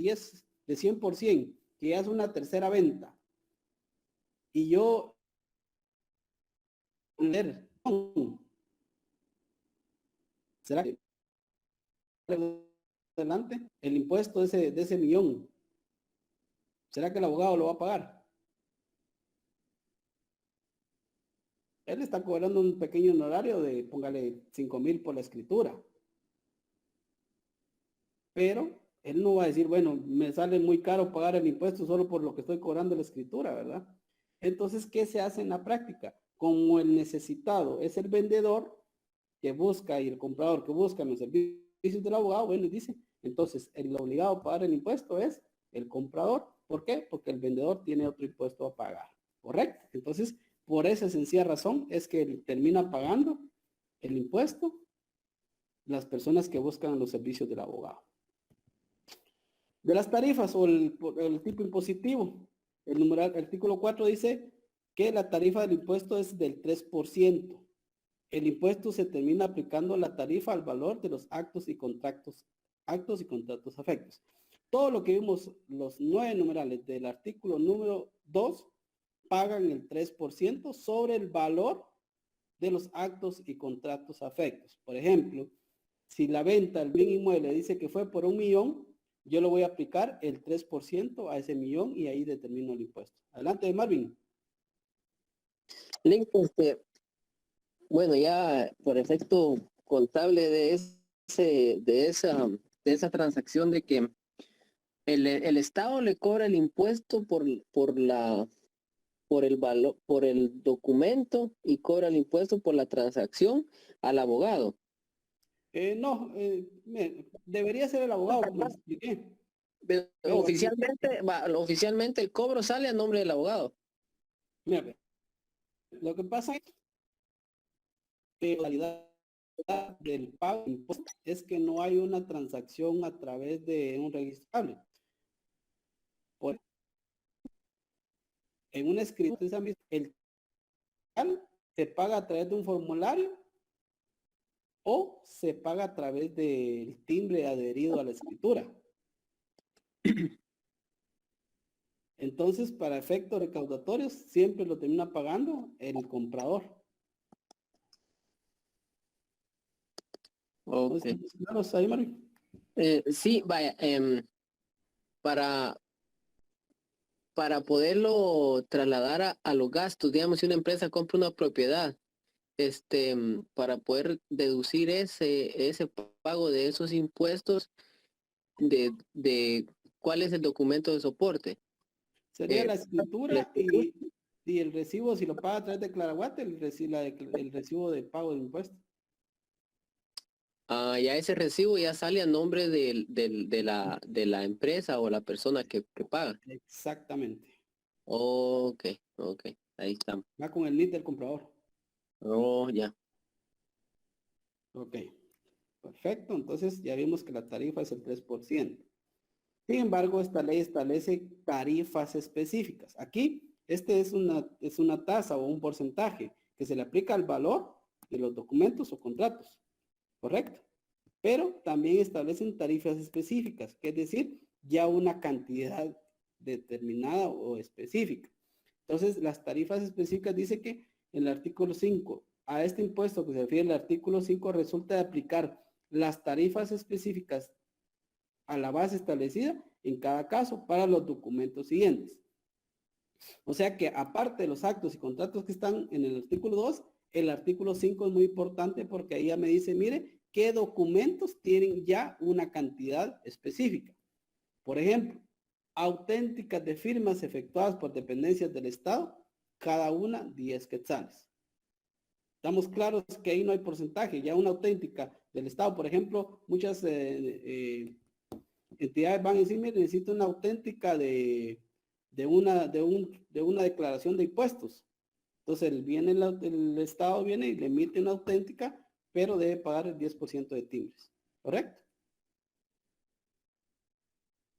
100%, que ya es una tercera venta. Y yo ¿será que adelante el impuesto de ese millón? ¿Será que el abogado lo va a pagar? Él está cobrando un pequeño honorario de, póngale, 5,000 por la escritura. Pero él no va a decir, bueno, me sale muy caro pagar el impuesto solo por lo que estoy cobrando la escritura, ¿verdad? Entonces, ¿qué se hace en la práctica? Como el necesitado es el vendedor que busca y el comprador que busca los servicios del abogado, bueno, dice, entonces el obligado a pagar el impuesto es el comprador. ¿Por qué? Porque el vendedor tiene otro impuesto a pagar, ¿correcto? Entonces, por esa sencilla razón es que él termina pagando el impuesto las personas que buscan los servicios del abogado. De las tarifas o el tipo impositivo, el artículo 4 dice que la tarifa del impuesto es del 3%. El impuesto se termina aplicando la tarifa al valor de los actos y contratos afectos. Todo lo que vimos, los 9 numerales del artículo número 2, pagan el 3% sobre el valor de los actos y contratos afectos. Por ejemplo, si la venta del bien inmueble dice que fue por 1.000.000, yo le voy a aplicar el 3% a ese 1.000.000 y ahí determino el impuesto. Adelante, Marvin. Link, bueno, ya por efecto contable de esa transacción de que el Estado le cobra el impuesto por el valor, por el documento y cobra el impuesto por la transacción al abogado. No, debería ser el abogado, como les expliqué. Pero oficialmente el cobro sale a nombre del abogado. Mira, lo que pasa es que la realidad del pago de impuestos es que no hay una transacción a través de un registrable. En un escrito, el se paga a través de un formulario o se paga a través del timbre adherido a la escritura. Entonces, para efectos recaudatorios, siempre lo termina pagando el comprador. Okay. Entonces, ahí, Mari. Sí, vaya, para poderlo trasladar a los gastos, digamos, si una empresa compra una propiedad, para poder deducir ese pago de esos impuestos, de cuál es el documento de soporte. Sería la escritura y el recibo, si lo paga a través de Claraguate, el recibo de pago de impuestos. Ya ese recibo ya sale a nombre de la empresa o la persona que paga. Exactamente. Ok, ahí estamos. Va con el NIT del comprador. Oh, ya. Ok, perfecto. Entonces ya vimos que la tarifa es el 3%. Sin embargo, esta ley establece tarifas específicas. Aquí, es una tasa o un porcentaje que se le aplica al valor de los documentos o contratos. ¿Correcto? Pero también establecen tarifas específicas, que es decir, ya una cantidad determinada o específica. Entonces, las tarifas específicas dice que en el artículo 5, a este impuesto que se refiere al artículo 5, resulta de aplicar las tarifas específicas a la base establecida en cada caso para los documentos siguientes. O sea que aparte de los actos y contratos que están en el artículo 2, el artículo 5 es muy importante porque ahí ya me dice, mire, qué documentos tienen ya una cantidad específica. Por ejemplo, auténticas de firmas efectuadas por dependencias del Estado, cada una 10 quetzales. Estamos claros que ahí no hay porcentaje, ya una auténtica del Estado, por ejemplo, muchas entidades van a decir, mire, necesito una auténtica de una declaración de impuestos. Entonces el Estado viene y le emite una auténtica, pero debe pagar el 10% de timbres. ¿Correcto?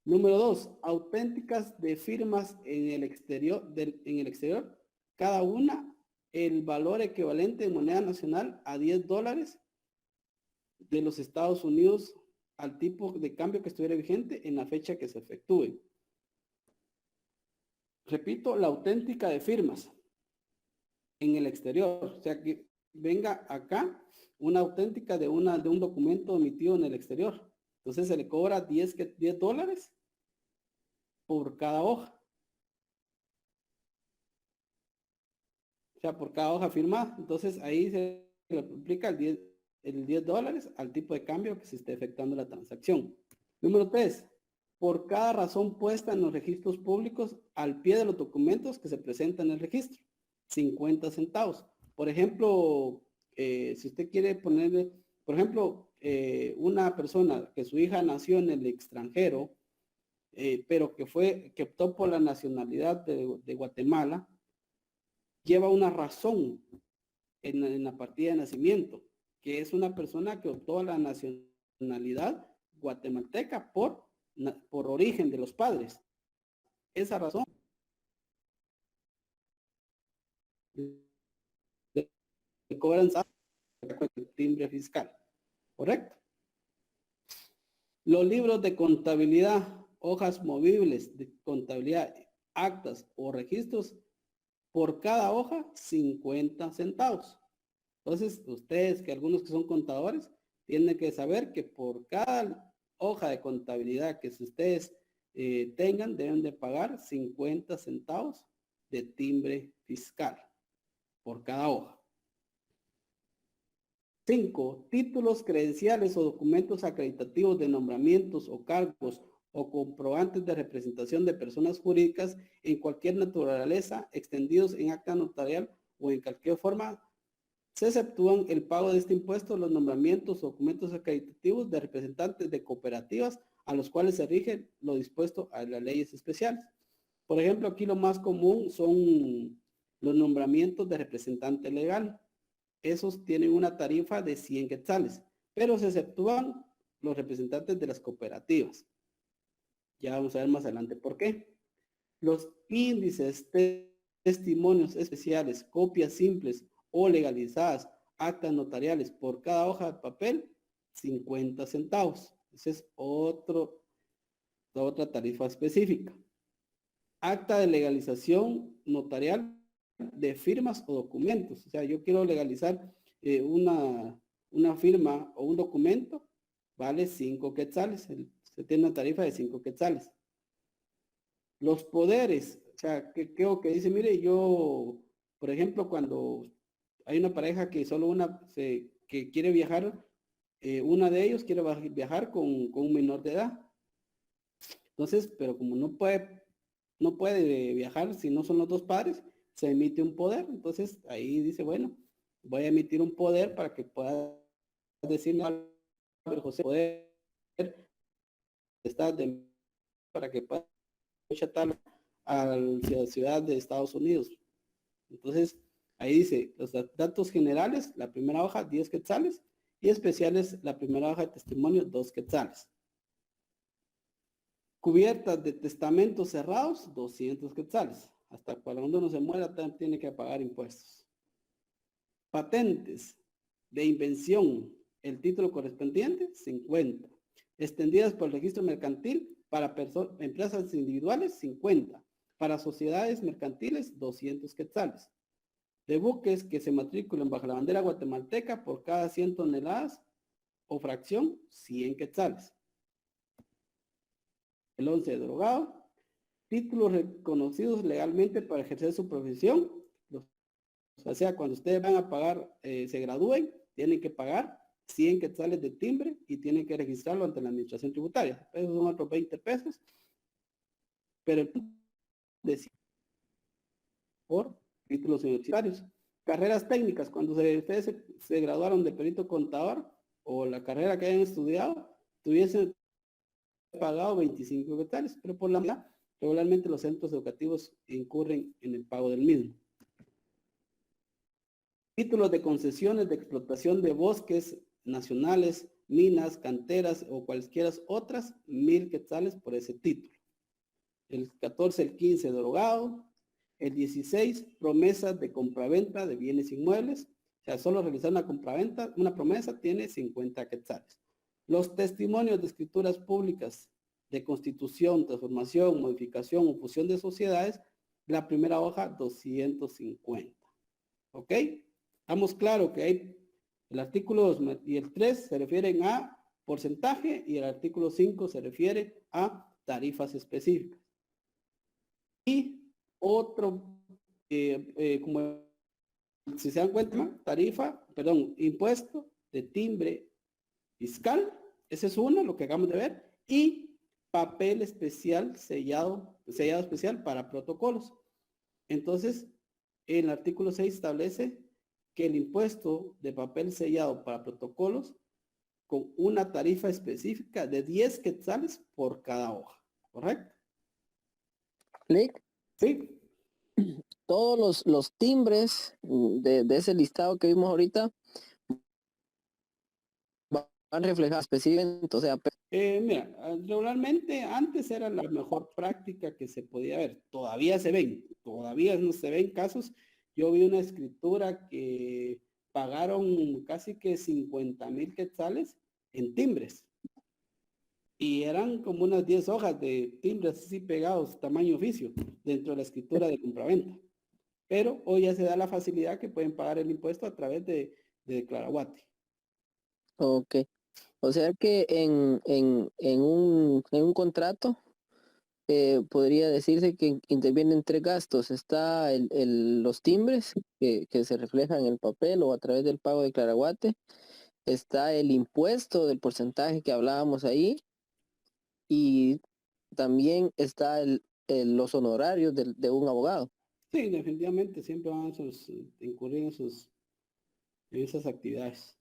Número 2, auténticas de firmas en el exterior, cada una el valor equivalente en moneda nacional a $10 de los Estados Unidos al tipo de cambio que estuviera vigente en la fecha que se efectúe. Repito, la auténtica de firmas en el exterior, o sea que venga acá una auténtica de un documento emitido en el exterior. Entonces se le cobra $10 por cada hoja. O sea, por cada hoja firmada. Entonces ahí se le aplica el $10 al tipo de cambio que se esté efectuando la transacción. Número 3. Por cada razón puesta en los registros públicos al pie de los documentos que se presentan en el registro. 50 centavos. Por ejemplo, si usted quiere ponerle, por ejemplo, una persona que su hija nació en el extranjero, pero que optó por la nacionalidad de Guatemala, lleva una razón en la partida de nacimiento. que es una persona que obtuvo la nacionalidad guatemalteca por origen de los padres. Esa razón le cobran el timbre fiscal, ¿correcto? Los libros de contabilidad, hojas movibles de contabilidad, actas o registros, por cada hoja 50 centavos. Entonces, ustedes, que algunos que son contadores, tienen que saber que por cada hoja de contabilidad que ustedes tengan, deben de pagar 50 centavos de timbre fiscal por cada hoja. 5. Títulos, credenciales o documentos acreditativos de nombramientos o cargos o comprobantes de representación de personas jurídicas en cualquier naturaleza extendidos en acta notarial o en cualquier forma. Se exceptúan el pago de este impuesto los nombramientos o documentos acreditativos de representantes de cooperativas a los cuales se rige lo dispuesto a las leyes especiales. Por ejemplo, aquí lo más común son los nombramientos de representante legal. Esos tienen una tarifa de 100 quetzales, pero se exceptúan los representantes de las cooperativas. Ya vamos a ver más adelante por qué. Los índices, testimonios especiales, copias simples o legalizadas, actas notariales por cada hoja de papel, 50 centavos. Esa es otra tarifa específica. Acta de legalización notarial de firmas o documentos. O sea, yo quiero legalizar una firma o un documento, vale 5 quetzales. Se tiene una tarifa de 5 quetzales. Los poderes, o sea, que dice, mire, yo, por ejemplo, cuando hay una pareja que solo que quiere viajar, una de ellos quiere viajar con un menor de edad. Entonces, pero como no puede viajar si no son los dos padres, se emite un poder. Entonces, ahí dice, bueno, voy a emitir un poder para que pueda decirle a José, poder para que pueda chatar a la ciudad de Estados Unidos. Entonces, ahí dice, los datos generales, la primera hoja, 10 quetzales, y especiales, la primera hoja de testimonio, 2 quetzales. Cubiertas de testamentos cerrados, 200 quetzales. Hasta cuando uno se muera, tiene que pagar impuestos. Patentes de invención, el título correspondiente, 50. Extendidas por el registro mercantil para empresas individuales, 50. Para sociedades mercantiles, 200 quetzales. De buques que se matriculen bajo la bandera guatemalteca por cada 100 toneladas o fracción, 100 quetzales. El 11, drogado. Títulos reconocidos legalmente para ejercer su profesión. O sea, cuando ustedes van a pagar, se gradúen, tienen que pagar 100 quetzales de timbre y tienen que registrarlo ante la administración tributaria. Esos son otros 20 pesos. Pero el de por títulos universitarios. Carreras técnicas, cuando ustedes se graduaron de perito contador o la carrera que hayan estudiado, tuviesen pagado 25 quetzales, pero por la mitad, regularmente los centros educativos incurren en el pago del mismo. Títulos de concesiones de explotación de bosques nacionales, minas, canteras o cualquiera otras, 1000 quetzales por ese título. El 14, el 15, drogado. El 16, promesas de compraventa de bienes inmuebles. O sea, solo realizar una compraventa, una promesa tiene 50 quetzales. Los testimonios de escrituras públicas de constitución, transformación, modificación o fusión de sociedades, la primera hoja, 250. ¿Ok? Estamos claros que hay el artículo 2 y el 3 se refieren a porcentaje y el artículo 5 se refiere a tarifas específicas. Y otro, como si se dan cuenta, impuesto de timbre fiscal, ese es uno, lo que acabamos de ver, y papel especial sellado especial para protocolos. Entonces, el artículo 6 establece que el impuesto de papel sellado para protocolos con una tarifa específica de 10 quetzales por cada hoja, ¿correcto? Clic. Sí. Todos los timbres de ese listado que vimos ahorita han reflejado específicamente, o sea, Mira, regularmente antes era la mejor práctica que se podía ver. Todavía no se ven casos. Yo vi una escritura que pagaron casi que 50,000 quetzales en timbres. Y eran como unas 10 hojas de timbres así pegados, tamaño oficio, dentro de la escritura de compraventa. Pero hoy ya se da la facilidad que pueden pagar el impuesto a través de Declaraguate. ok. O sea que en un contrato podría decirse que intervienen tres gastos. Está los timbres que se reflejan en el papel o a través del pago de Claraguate. Está el impuesto del porcentaje que hablábamos ahí. Y también está los honorarios de un abogado. Sí, definitivamente siempre van a incurrir en esas actividades.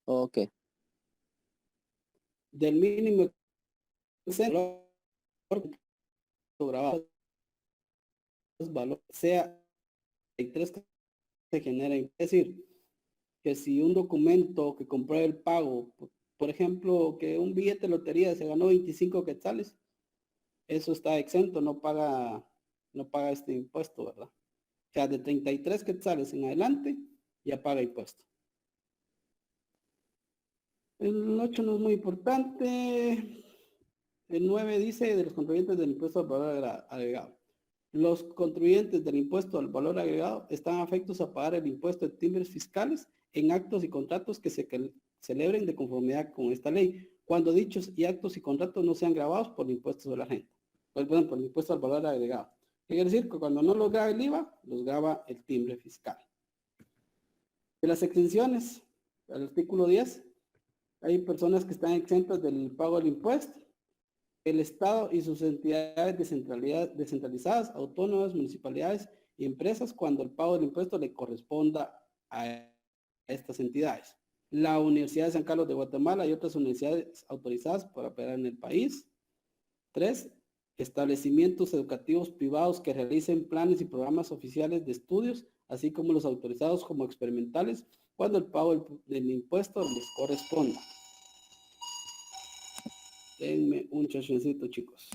Ok. Del mínimo grabado valor sea el 3 que se genera. Es decir, que si un documento que compruebe el pago, por ejemplo, que un billete de lotería se ganó 25 quetzales, eso está exento, no paga este impuesto, ¿verdad? O sea, de 33 quetzales en adelante, ya paga impuesto. El 8 no es muy importante. El 9 dice de los contribuyentes del impuesto al valor agregado. Los contribuyentes del impuesto al valor agregado están afectos a pagar el impuesto de timbres fiscales en actos y contratos que se celebren de conformidad con esta ley, cuando dichos y actos y contratos no sean grabados por impuestos de la renta. Pues, bueno, por el impuesto al valor agregado. ¿Qué quiere decir? Que cuando no los graba el IVA, los graba el timbre fiscal. De las exenciones, el artículo 10, hay personas que están exentas del pago del impuesto. El Estado y sus entidades descentralizadas, autónomas, municipalidades y empresas cuando el pago del impuesto le corresponda a estas entidades. La Universidad de San Carlos de Guatemala y otras universidades autorizadas para operar en el país. 3. Establecimientos educativos privados que realicen planes y programas oficiales de estudios, así como los autorizados como experimentales, cuando el pago del impuesto les corresponda. Denme un chachoncito, chicos.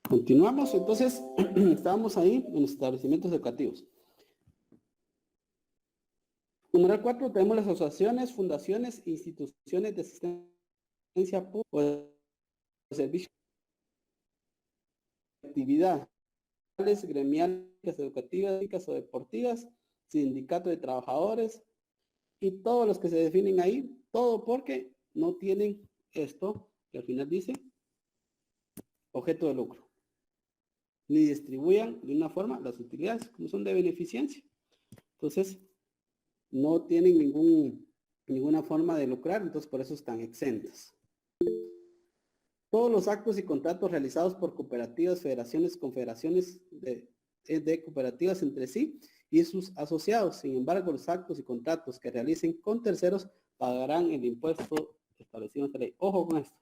Continuamos, entonces, estábamos ahí en los establecimientos educativos. Número 4, tenemos las asociaciones, fundaciones, instituciones de asistencia pública o de servicio de actividad, gremiales, educativas o deportivas, sindicato de trabajadores y todos los que se definen ahí, todo porque no tienen esto que al final dice objeto de lucro, ni distribuyan de una forma las utilidades como son de beneficencia. Entonces, no tienen ninguna forma de lucrar, entonces por eso están exentas. Todos los actos y contratos realizados por cooperativas, federaciones, confederaciones de cooperativas entre sí y sus asociados. Sin embargo, los actos y contratos que realicen con terceros pagarán el impuesto establecido en esta ley. Ojo con esto.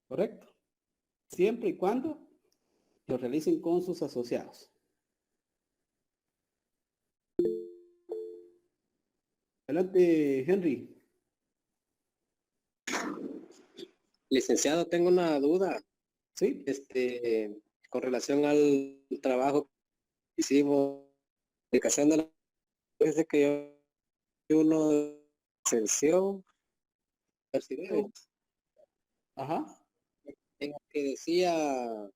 ¿Correcto? Siempre y cuando lo realicen con sus asociados. Adelante, Henry. Licenciado, tengo una duda. Sí. Con relación al trabajo que hicimos, dedicación de la desde que yo uno de exención universidades, Ajá. en el que decía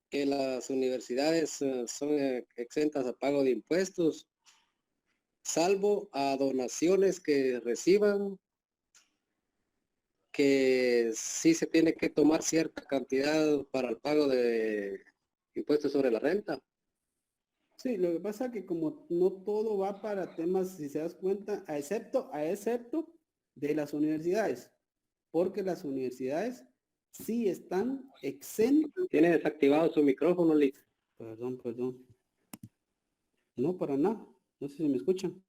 que las universidades son exentas a pago de impuestos, salvo a donaciones que reciban, que sí se tiene que tomar cierta cantidad para el pago de impuestos sobre la renta. Sí, lo que pasa que como no todo va para temas, si se das cuenta, excepto de las universidades, porque las universidades sí están exentas. Tiene desactivado su micrófono, Liz. Perdón. No, para nada. No sé si me escuchan.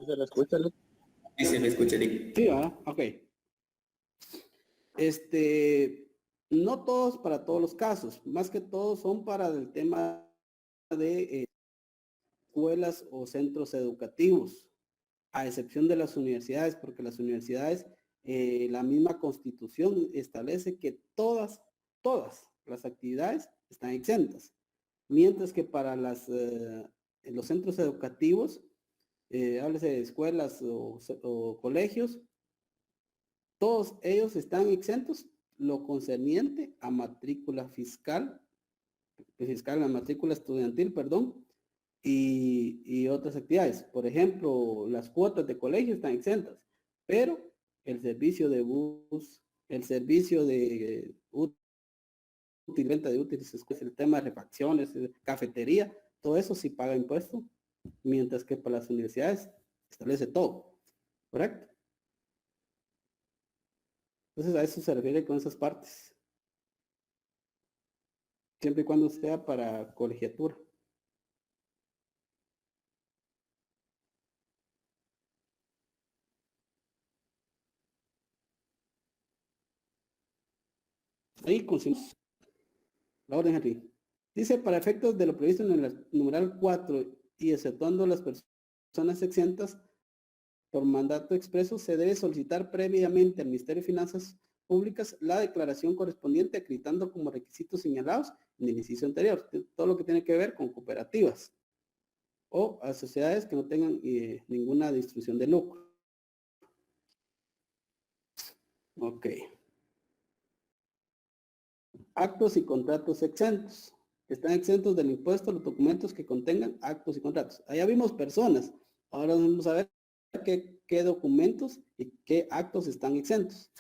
¿Se le escucha, Luis? Sí, se me escucha, Nick. Sí, ok. No todos para todos los casos, más que todos son para el tema de escuelas o centros educativos, a excepción de las universidades, porque las universidades, la misma Constitución establece que todas las actividades están exentas, mientras que para los centros educativos, háblese de escuelas o colegios, todos ellos están exentos lo concerniente a matrícula fiscal, la matrícula estudiantil, perdón, y otras actividades. Por ejemplo, las cuotas de colegio están exentas, pero el servicio de bus, el servicio de venta de útiles, el tema de refacciones, cafetería, todo eso sí paga impuesto, mientras que para las universidades establece todo, ¿correcto? Entonces a eso se refiere con esas partes. Siempre y cuando sea para colegiatura. Ahí conseguimos la orden, Henry. Dice, para efectos de lo previsto en el numeral 4 y exceptuando las personas exentas por mandato expreso, se debe solicitar previamente al Ministerio de Finanzas Públicas la declaración correspondiente acreditando como requisitos señalados en el inciso anterior, todo lo que tiene que ver con cooperativas o a sociedades que no tengan ninguna distribución de lucro. Ok. Actos y contratos exentos. Están exentos del impuesto los documentos que contengan actos y contratos. Allá vimos personas. Ahora vamos a ver qué documentos y qué actos están exentos.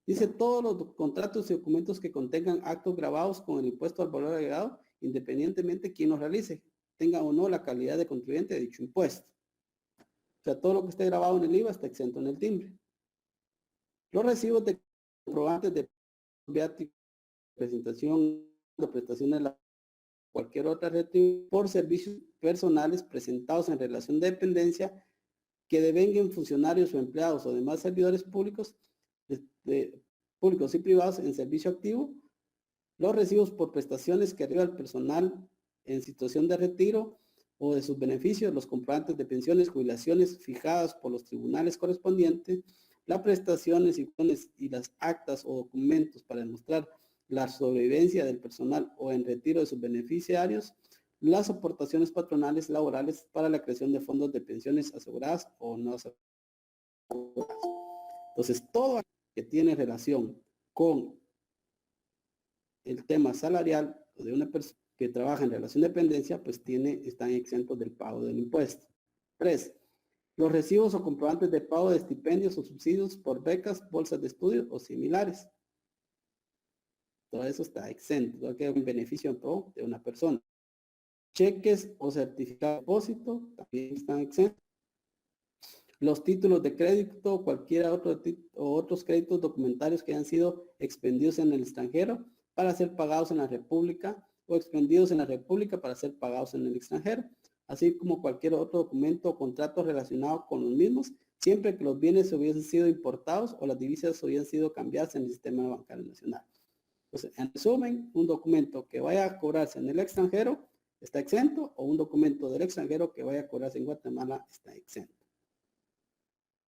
Dice todos los contratos y documentos que contengan actos grabados con el impuesto al valor agregado, independientemente de quién los realice, tenga o no la calidad de contribuyente de dicho impuesto. O sea, todo lo que esté grabado en el IVA está exento en el timbre. Los recibos de comprobantes de viático, presentación de prestaciones de cualquier otra retribución por servicios personales presentados en relación de dependencia que devenguen funcionarios o empleados o demás servidores públicos, públicos y privados en servicio activo, los recibos por prestaciones que arriba al personal en situación de retiro o de sus beneficios, los comprobantes de pensiones, jubilaciones fijadas por los tribunales correspondientes, las prestaciones y las actas o documentos para demostrar la sobrevivencia del personal o en retiro de sus beneficiarios, las aportaciones patronales laborales para la creación de fondos de pensiones aseguradas o no aseguradas. Entonces, todo que tiene relación con el tema salarial de una persona que trabaja en relación de dependencia, pues están exentos del pago del impuesto. 3. Los recibos o comprobantes de pago de estipendios o subsidios por becas, bolsas de estudio o similares. Todo eso está exento, todo que es un beneficio en pro de una persona. Cheques o certificados de depósito también están exentos. Los títulos de crédito, cualquiera otros créditos documentarios que hayan sido expendidos en el extranjero para ser pagados en la República o expendidos en la República para ser pagados en el extranjero, así como cualquier otro documento o contrato relacionado con los mismos, siempre que los bienes hubiesen sido importados o las divisas hubiesen sido cambiadas en el sistema bancario nacional. Entonces, en resumen, un documento que vaya a cobrarse en el extranjero está exento, o un documento del extranjero que vaya a cobrarse en Guatemala está exento.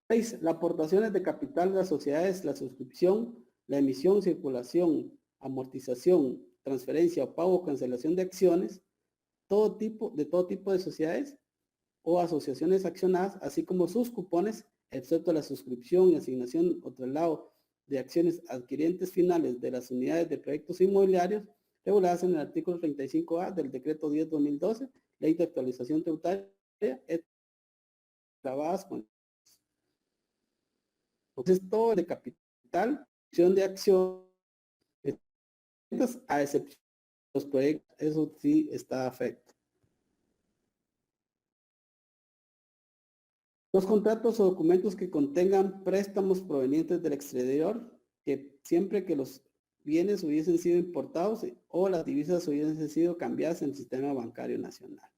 6. Las aportaciones de capital de las sociedades, la suscripción, la emisión, circulación, amortización, transferencia o pago o cancelación de acciones, todo tipo de sociedades o asociaciones accionadas, así como sus cupones, excepto la suscripción y asignación o traslado de acciones adquirientes finales de las unidades de proyectos inmobiliarios reguladas en el artículo 35A del decreto 10/2012, ley de actualización tributaria, grabadas con. Entonces, todo de capital, acción de acción, a excepción de los proyectos, eso sí está afecto. Los contratos o documentos que contengan préstamos provenientes del exterior, que siempre que los bienes hubiesen sido importados o las divisas hubiesen sido cambiadas en el sistema bancario nacional.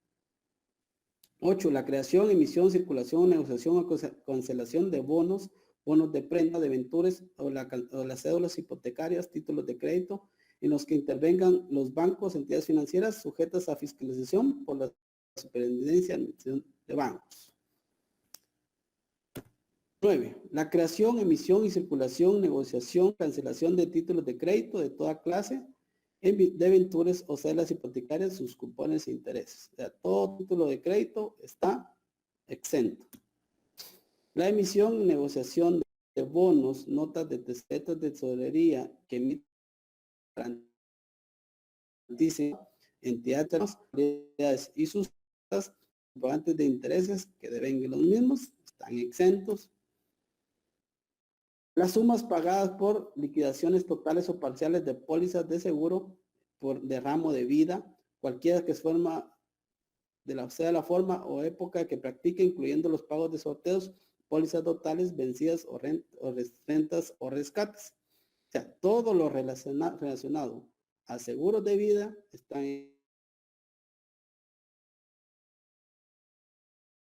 8. La creación, emisión, circulación, negociación o cancelación de bonos, bonos de prenda, debentures o las cédulas hipotecarias, títulos de crédito, en los que intervengan los bancos, entidades financieras sujetas a fiscalización por la Superintendencia de Bancos. 9. La creación, emisión y circulación, negociación, cancelación de títulos de crédito de toda clase, debentures o cédulas hipotecarias, sus cupones e intereses. O sea, todo título de crédito está exento. La emisión y negociación de bonos, notas de tarjetas de tesorería que emiten entidades y sus comprobantes de intereses que deben los mismos están exentos. Las sumas pagadas por liquidaciones totales o parciales de pólizas de seguro por derramo de vida, cualquiera que sea la forma o época que practique, incluyendo los pagos de sorteos, pólizas totales, vencidas o rentas o rescates. O sea, todo lo relacionado a seguros de vida están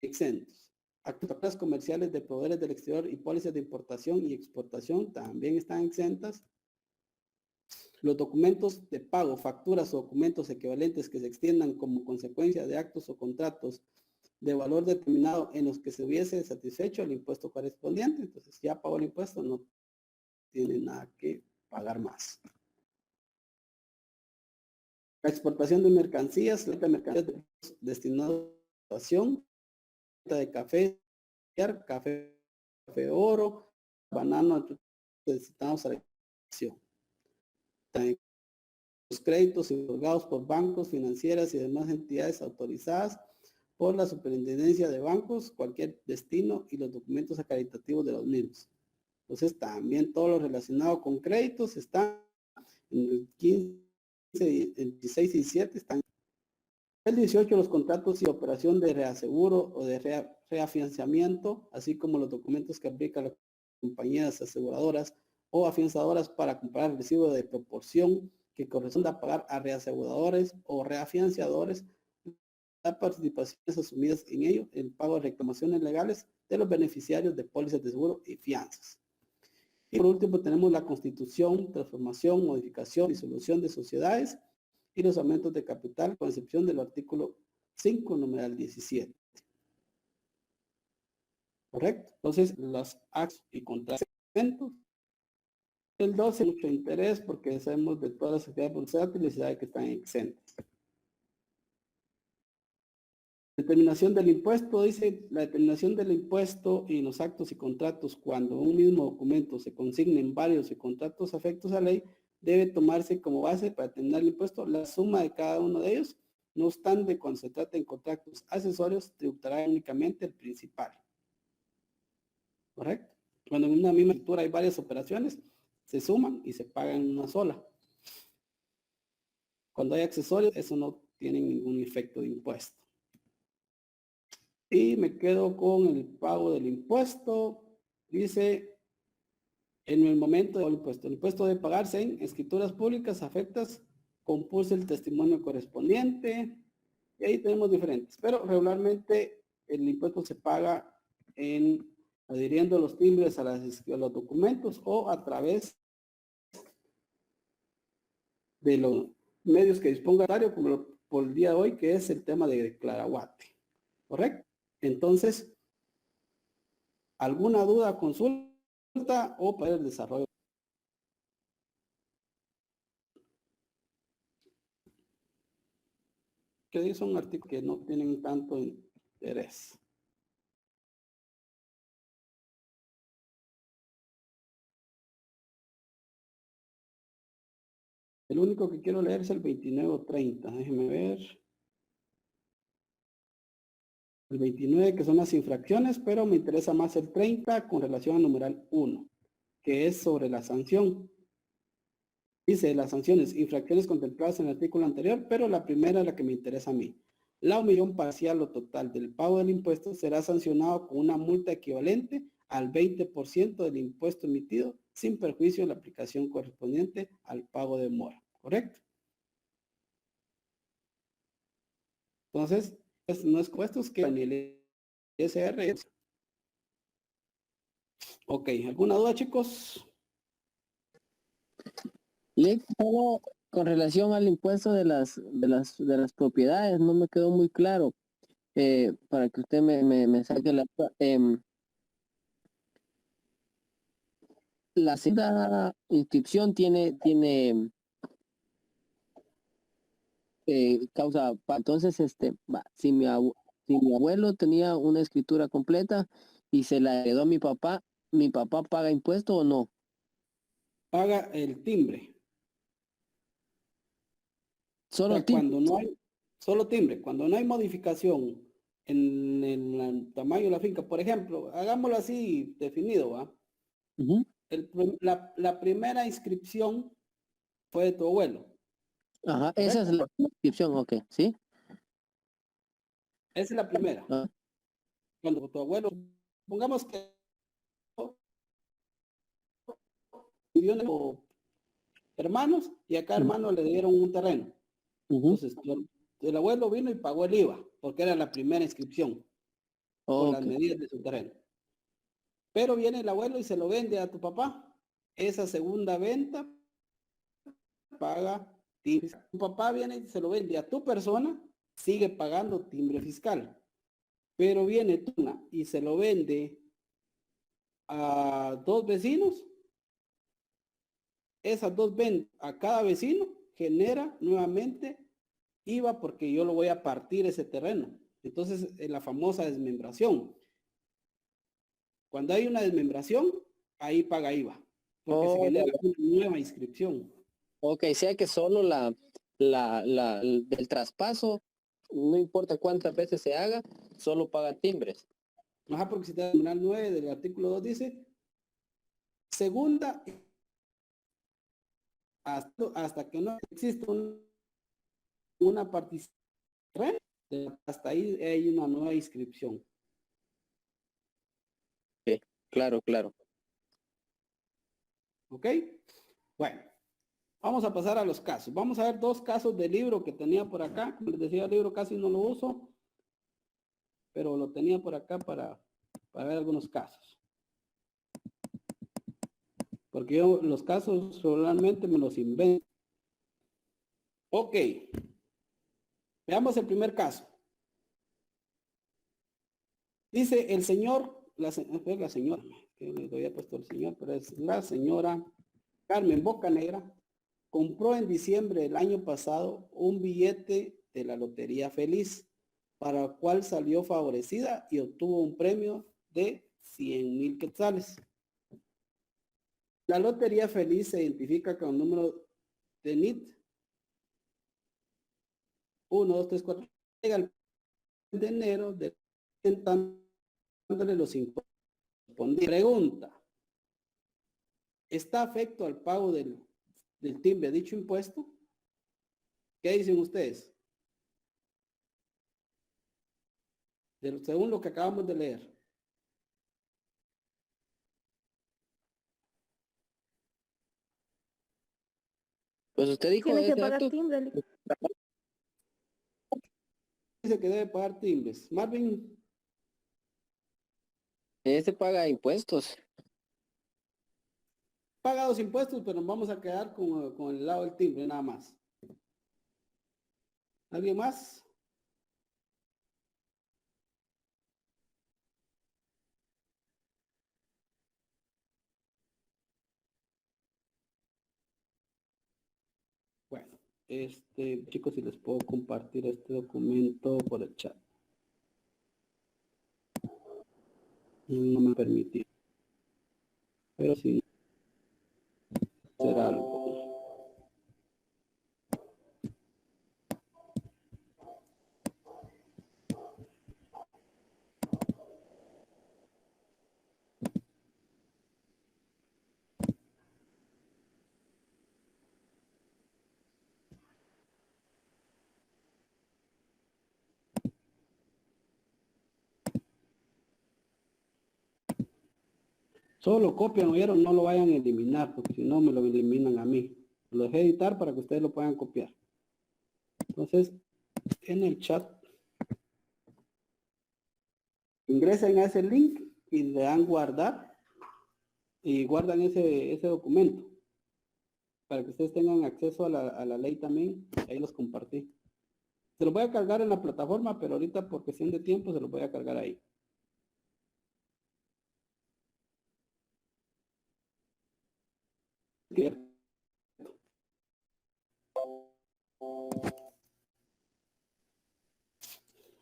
exentos. Actas comerciales de proveedores del exterior y pólizas de importación y exportación también están exentas. Los documentos de pago, facturas o documentos equivalentes que se extiendan como consecuencia de actos o contratos de valor determinado en los que se hubiese satisfecho el impuesto correspondiente. Entonces ya pagó el impuesto, no tiene nada que pagar más. La exportación de mercancías, la mercancías destinadas a exportación, de café, café oro, banano, necesitamos a la exportación. También los créditos otorgados por bancos, financieras y demás entidades autorizadas por la Superintendencia de Bancos, cualquier destino y los documentos acreditativos de los mismos. Entonces, también todo lo relacionado con créditos está en el 15, el 16 y 17 están. El 18, los contratos y operación de reaseguro o de reafianzamiento, así como los documentos que aplican las compañías aseguradoras o afianzadoras para comprar el recibo de proporción que corresponda a pagar a reaseguradores o reafianzadores, las participaciones asumidas en ello, el pago de reclamaciones legales de los beneficiarios de pólizas de seguro y fianzas. Y por último tenemos la constitución, transformación, modificación, disolución de sociedades y los aumentos de capital, con excepción del artículo 5, numeral 17. ¿Correcto? Entonces, las actos y contratos. El 12, mucho interés, porque sabemos de todas las actividades bursátiles que están exentas. Determinación del impuesto, dice, la determinación del impuesto y los actos y contratos, cuando un mismo documento se consignen varios y contratos afectos a ley, debe tomarse como base para determinar el impuesto la suma de cada uno de ellos. No obstante, cuando se trata de contratos accesorios, tributará únicamente el principal. ¿Correcto? Cuando en una misma escritura hay varias operaciones, se suman y se pagan una sola. Cuando hay accesorios, eso no tiene ningún efecto de impuesto. Y me quedo con el pago del impuesto. Dice, en el momento del impuesto, el impuesto debe pagarse en escrituras públicas afectas, compulsa el testimonio correspondiente, y ahí tenemos diferentes, pero regularmente el impuesto se paga adhiriendo los timbres a los documentos o a través de los medios que disponga el notario, como por el día de hoy, que es el tema de declaraguate. ¿Correcto? Entonces, ¿alguna duda, consulta o para el desarrollo? Que son artículos que no tienen tanto interés. El único que quiero leer es el 29 o 30. Déjenme ver. El 29 que son las infracciones, pero me interesa más el 30 con relación al numeral 1, que es sobre la sanción. Dice las sanciones, infracciones contempladas en el artículo anterior, pero la primera es la que me interesa a mí. La omisión parcial o total del pago del impuesto será sancionado con una multa equivalente al 20% del impuesto emitido, sin perjuicio de la aplicación correspondiente al pago de mora. ¿Correcto? Entonces, no es puestos que ni el ISR. Ok, ¿alguna duda, chicos? Solo con relación al impuesto de las propiedades, no me quedó muy claro. Para que usted me saque la segunda inscripción tiene causa, entonces si si mi abuelo tenía una escritura completa y se la heredó a mi papá paga impuesto o no. Paga el timbre. Solo O el sea, timbre. cuando no hay, solo timbre, cuando no hay modificación en el tamaño de la finca, por ejemplo, hagámoslo así definido, ¿va? Ujú. La primera inscripción fue de tu abuelo. Ajá, esa es la inscripción, ok, ¿sí? Esa es la primera. Ah. Cuando tu abuelo, pongamos que vivió hermanos y a cada hermano le dieron un terreno. Ujú. Entonces, el abuelo vino y pagó el IVA, porque era la primera inscripción, por las Ok. medidas de su terreno. Pero viene el abuelo y se lo vende a tu papá. Esa segunda venta paga timbre. Tu papá viene y se lo vende a tu persona, sigue pagando timbre fiscal. Pero viene tú y se lo vende a dos vecinos, esas dos ventas a cada vecino genera nuevamente IVA porque yo lo voy a partir ese terreno. Entonces, la famosa desmembración. Cuando hay una desmembración, ahí paga IVA, porque se Oh, genera una nueva inscripción. ok, sea que solo del traspaso, no importa cuántas veces se haga, solo paga timbres. Ajá, porque si te da el numeral 9 del artículo 2 dice, segunda, hasta que no exista una participación, hasta ahí hay una nueva inscripción. Sí, claro, claro. ¿Ok? Bueno, vamos a pasar a los casos. Vamos a ver dos casos de libro que tenía por acá. Como les decía, el libro casi no lo uso, pero lo tenía por acá para ver algunos casos. Porque yo los casos realmente me los invento. Ok. Veamos el primer caso. Dice el señor, la señora, que le había puesto el señor, pero es la señora Carmen Bocanegra, compró en diciembre del año pasado un billete de la Lotería Feliz, para el cual salió favorecida y obtuvo un premio de 100,000 quetzales. La Lotería Feliz se identifica con el número de NIT 1, 2, 3, 4, llega el de enero de dándole los impuestos. Pregunta, ¿está afecto al pago del timbre dicho impuesto? ¿Qué dicen ustedes? Según lo que acabamos de leer. Pues usted dijo Tiene que ese pagar acto, timbre. Dice que debe pagar timbres. Marvin, ese paga impuestos. paga los impuestos, pero nos vamos a quedar con el lado del timbre nada más. ¿Alguien más? Bueno, chicos, si les puedo compartir este documento por el chat. No me permití. Pero sí, será algo. Solo copian, oyeron, no lo vayan a eliminar, porque si no me lo eliminan a mí. Lo dejé editar para que ustedes lo puedan copiar. Entonces, en el chat, ingresen a ese link y le dan guardar y guardan ese documento para que ustedes tengan acceso a la ley también. Ahí los compartí. Se los voy a cargar en la plataforma, pero ahorita por cuestión de tiempo se los voy a cargar ahí.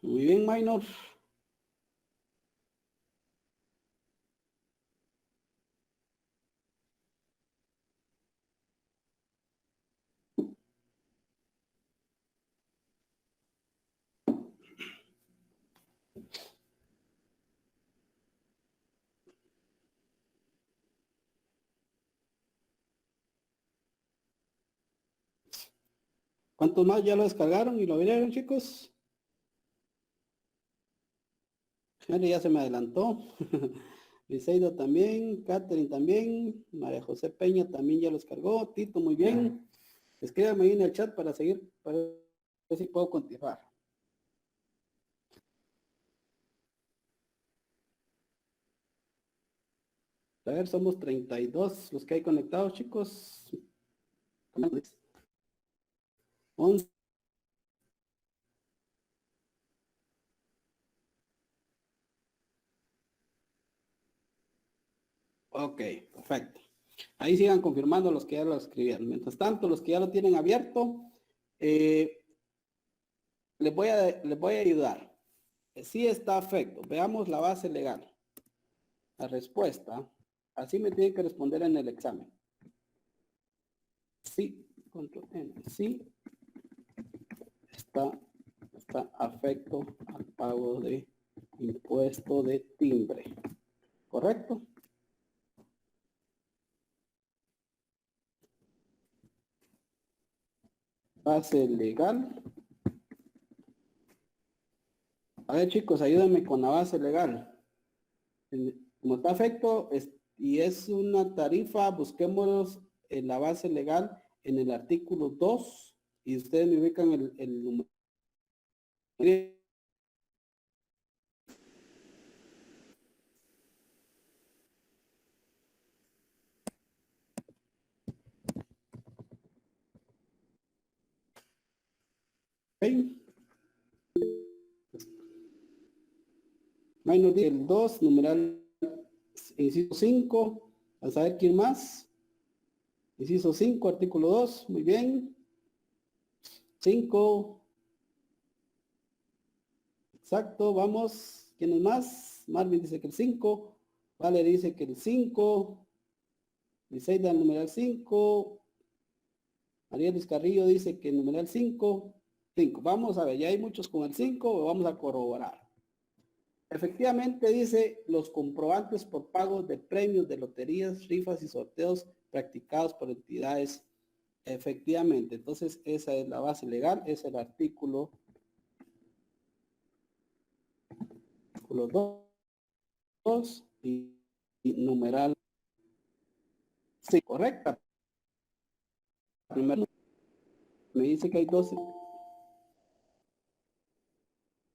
Muy bien, Minor. ¿Cuántos más ya lo descargaron y lo vieron, chicos? Henry ya se me adelantó. Liseido también, Catherine también, María José Peña también ya los cargó, Tito muy bien. Escríbame ahí en el chat para seguir, para ver si puedo continuar. A ver, somos 32 los que hay conectados, chicos. 11. Ok, perfecto. Ahí sigan confirmando los que ya lo escribieron. Mientras tanto, los que ya lo tienen abierto, les voy a ayudar. Sí está afecto. Veamos la base legal. La respuesta. Así me tienen que responder en el examen. Sí, control N. Sí está afecto al pago de impuesto de timbre. ¿Correcto? Base legal. A ver, chicos, ayúdenme con la base legal. Como está afecto y es una tarifa, busquémoslos en la base legal en el artículo 2 y ustedes me ubican el número. Okay. Menos el 2, numeral inciso 5. Vamos a ver quién más. Inciso 5, artículo 2. Muy bien. 5. Exacto, vamos. ¿Quién es más? Marvin dice que el 5. Vale dice que el 5. Liceida el numeral 5. María Luis Carrillo dice que el numeral 5. 5. Vamos a ver, ya hay muchos con el 5. Vamos a corroborar. Efectivamente dice los comprobantes por pago de premios de loterías, rifas y sorteos practicados por entidades. Efectivamente, entonces esa es la base legal, es el artículo 2 y numeral. Sí, correcta. Primero me dice que hay 12.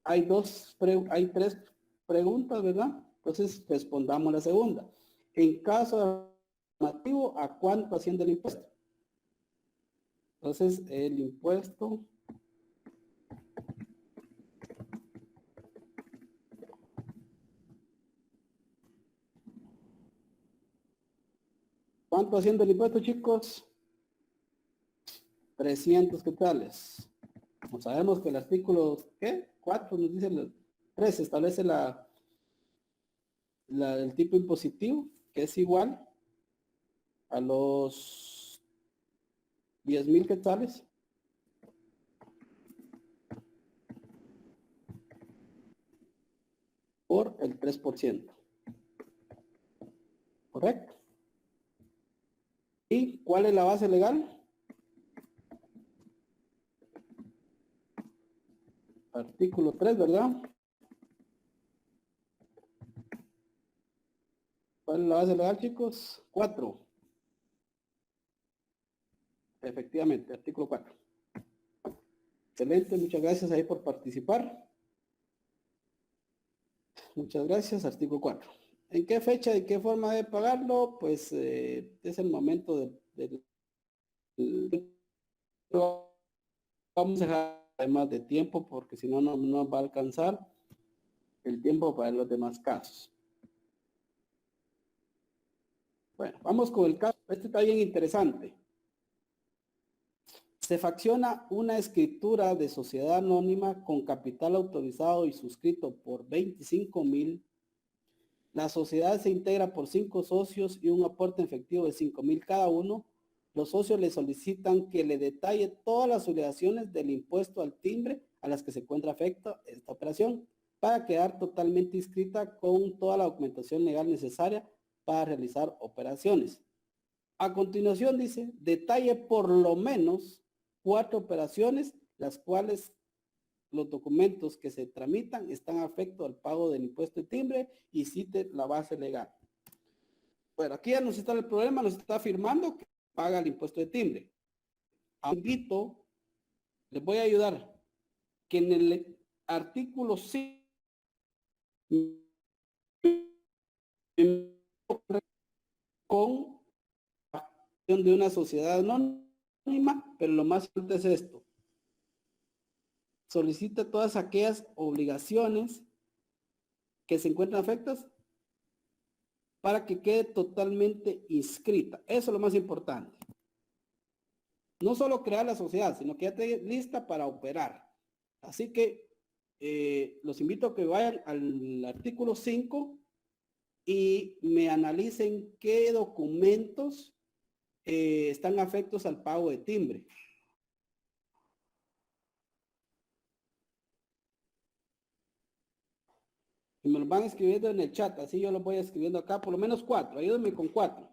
Hay 3 preguntas, ¿verdad? Entonces respondamos la segunda. En caso afirmativo, ¿a cuánto asciende el impuesto? Entonces el impuesto ¿cuánto asciende el impuesto, chicos? 300 quetzales. Como sabemos que el artículo, ¿qué? 4 nos dice, 3 establece la el tipo impositivo, que es igual a los 10,000 quetzales por el 3%. ¿Correcto? ¿Y cuál es la base legal? Artículo 3, ¿verdad? ¿Cuál es la base legal, chicos? 4. Efectivamente, artículo 4. Excelente, muchas gracias ahí por participar. Muchas gracias, artículo 4. ¿En qué fecha y qué forma de pagarlo? Pues es el momento vamos a dejar más de tiempo porque si no, no va a alcanzar el tiempo para los demás casos. Bueno, vamos con el caso. Este está bien interesante. Se fracciona una escritura de sociedad anónima con capital autorizado y suscrito por 25,000. La sociedad se integra por 5 socios y un aporte efectivo de 5,000 cada uno. Los socios le solicitan que le detalle todas las obligaciones del impuesto al timbre a las que se encuentra afecta esta operación para quedar totalmente inscrita con toda la documentación legal necesaria para realizar operaciones. A continuación dice, detalle por lo menos 4 operaciones, las cuales los documentos que se tramitan están afectos al pago del impuesto de timbre y cite la base legal. Bueno, aquí ya nos está el problema, nos está afirmando que paga el impuesto de timbre. Invito, les voy a ayudar, que en el artículo 5 con de una sociedad anónima, pero lo más importante es esto. Solicita todas aquellas obligaciones que se encuentran afectas para que quede totalmente inscrita. Eso es lo más importante. No solo crear la sociedad, sino que ya esté lista para operar. Así que los invito a que vayan al artículo 5 y me analicen qué documentos están afectos al pago de timbre. Y me lo van escribiendo en el chat, así yo lo voy escribiendo acá, por lo menos 4, ayúdenme con 4.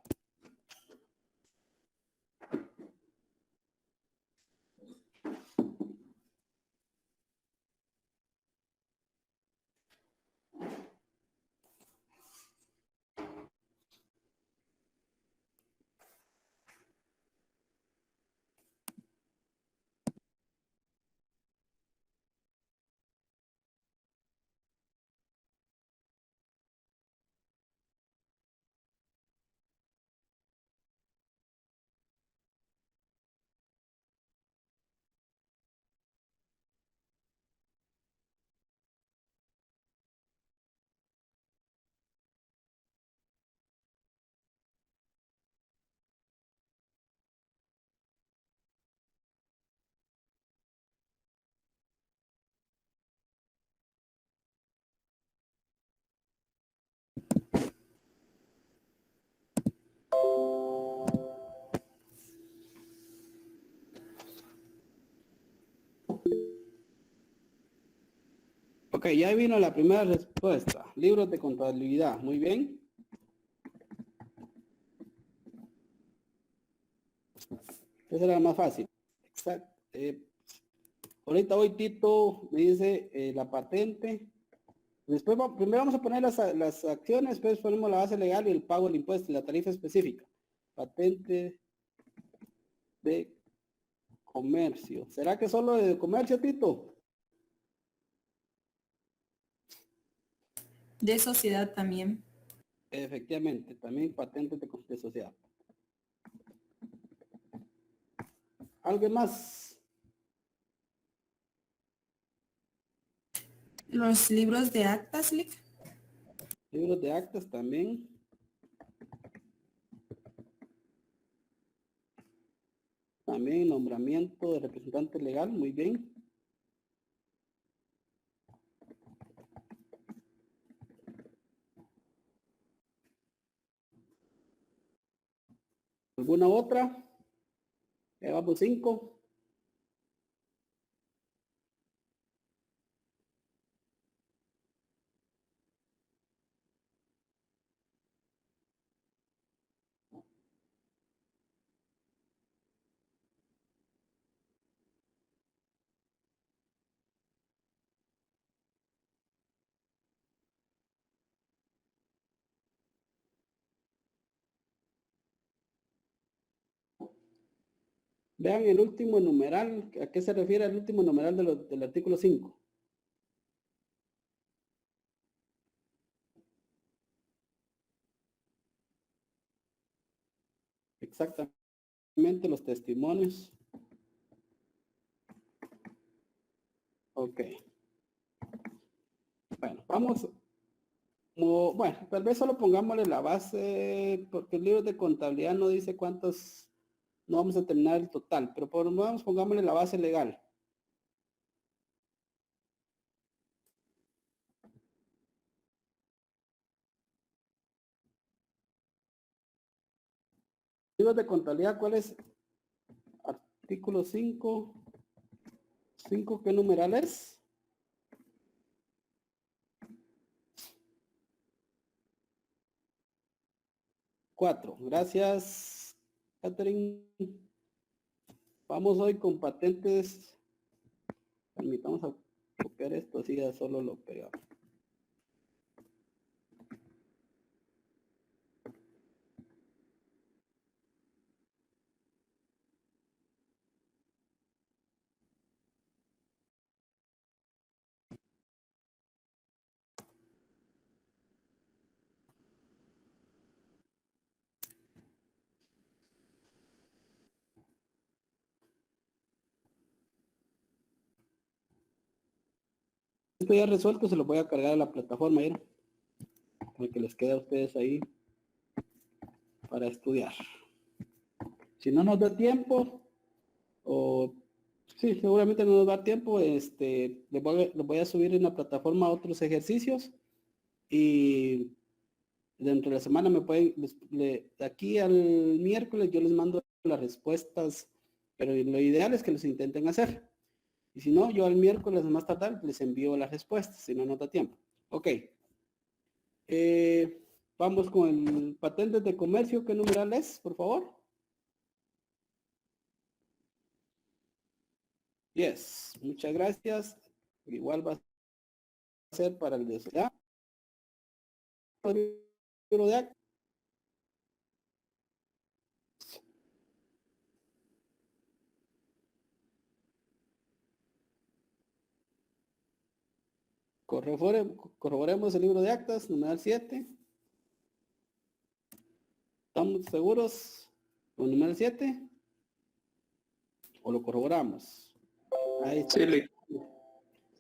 Ok, ya vino la primera respuesta. Libros de contabilidad. Muy bien. Esa era la más fácil. Exacto. Ahorita hoy Tito me dice la patente. Después primero vamos a poner las acciones, después ponemos la base legal y el pago del impuesto y la tarifa específica. Patente de comercio. ¿Será que solo de comercio, Tito? De sociedad también. Efectivamente, también patentes de sociedad. ¿Algo más? Los libros de actas, Lick. Libros de actas también. También nombramiento de representante legal, muy bien. ¿Alguna otra? Ya vamos 5. Vean el último numeral. ¿A qué se refiere el último numeral del artículo 5? Exactamente los testimonios. Ok. Bueno, vamos. Bueno, tal vez solo pongámosle la base, porque el libro de contabilidad no dice cuántos, no vamos a terminar el total, pero pongámosle la base legal. Libros de contabilidad, ¿cuál es? Artículo 5. 5, ¿qué numeral es? 4. Gracias, Catherine. Vamos hoy con patentes. Permitamos a copiar esto, así ya solo lo pegamos. Esto ya resuelto, se lo voy a cargar a la plataforma, ¿eh? Para que les quede a ustedes ahí para estudiar. Si no nos da tiempo, o sí, seguramente no nos da tiempo, les voy a subir en la plataforma otros ejercicios y dentro de la semana me pueden, de aquí al miércoles yo les mando las respuestas, pero lo ideal es que los intenten hacer. Y si no, yo al miércoles más tardar les envío las respuestas, si no nos da tiempo. Ok. Vamos con el patentes de comercio. ¿Qué numeral es, por favor? Yes, muchas gracias. Igual va a ser para el de sociedad. Corroboremos el libro de actas, numeral 7. ¿Estamos seguros con el numeral 7? ¿O lo corroboramos? Ahí está. Sí,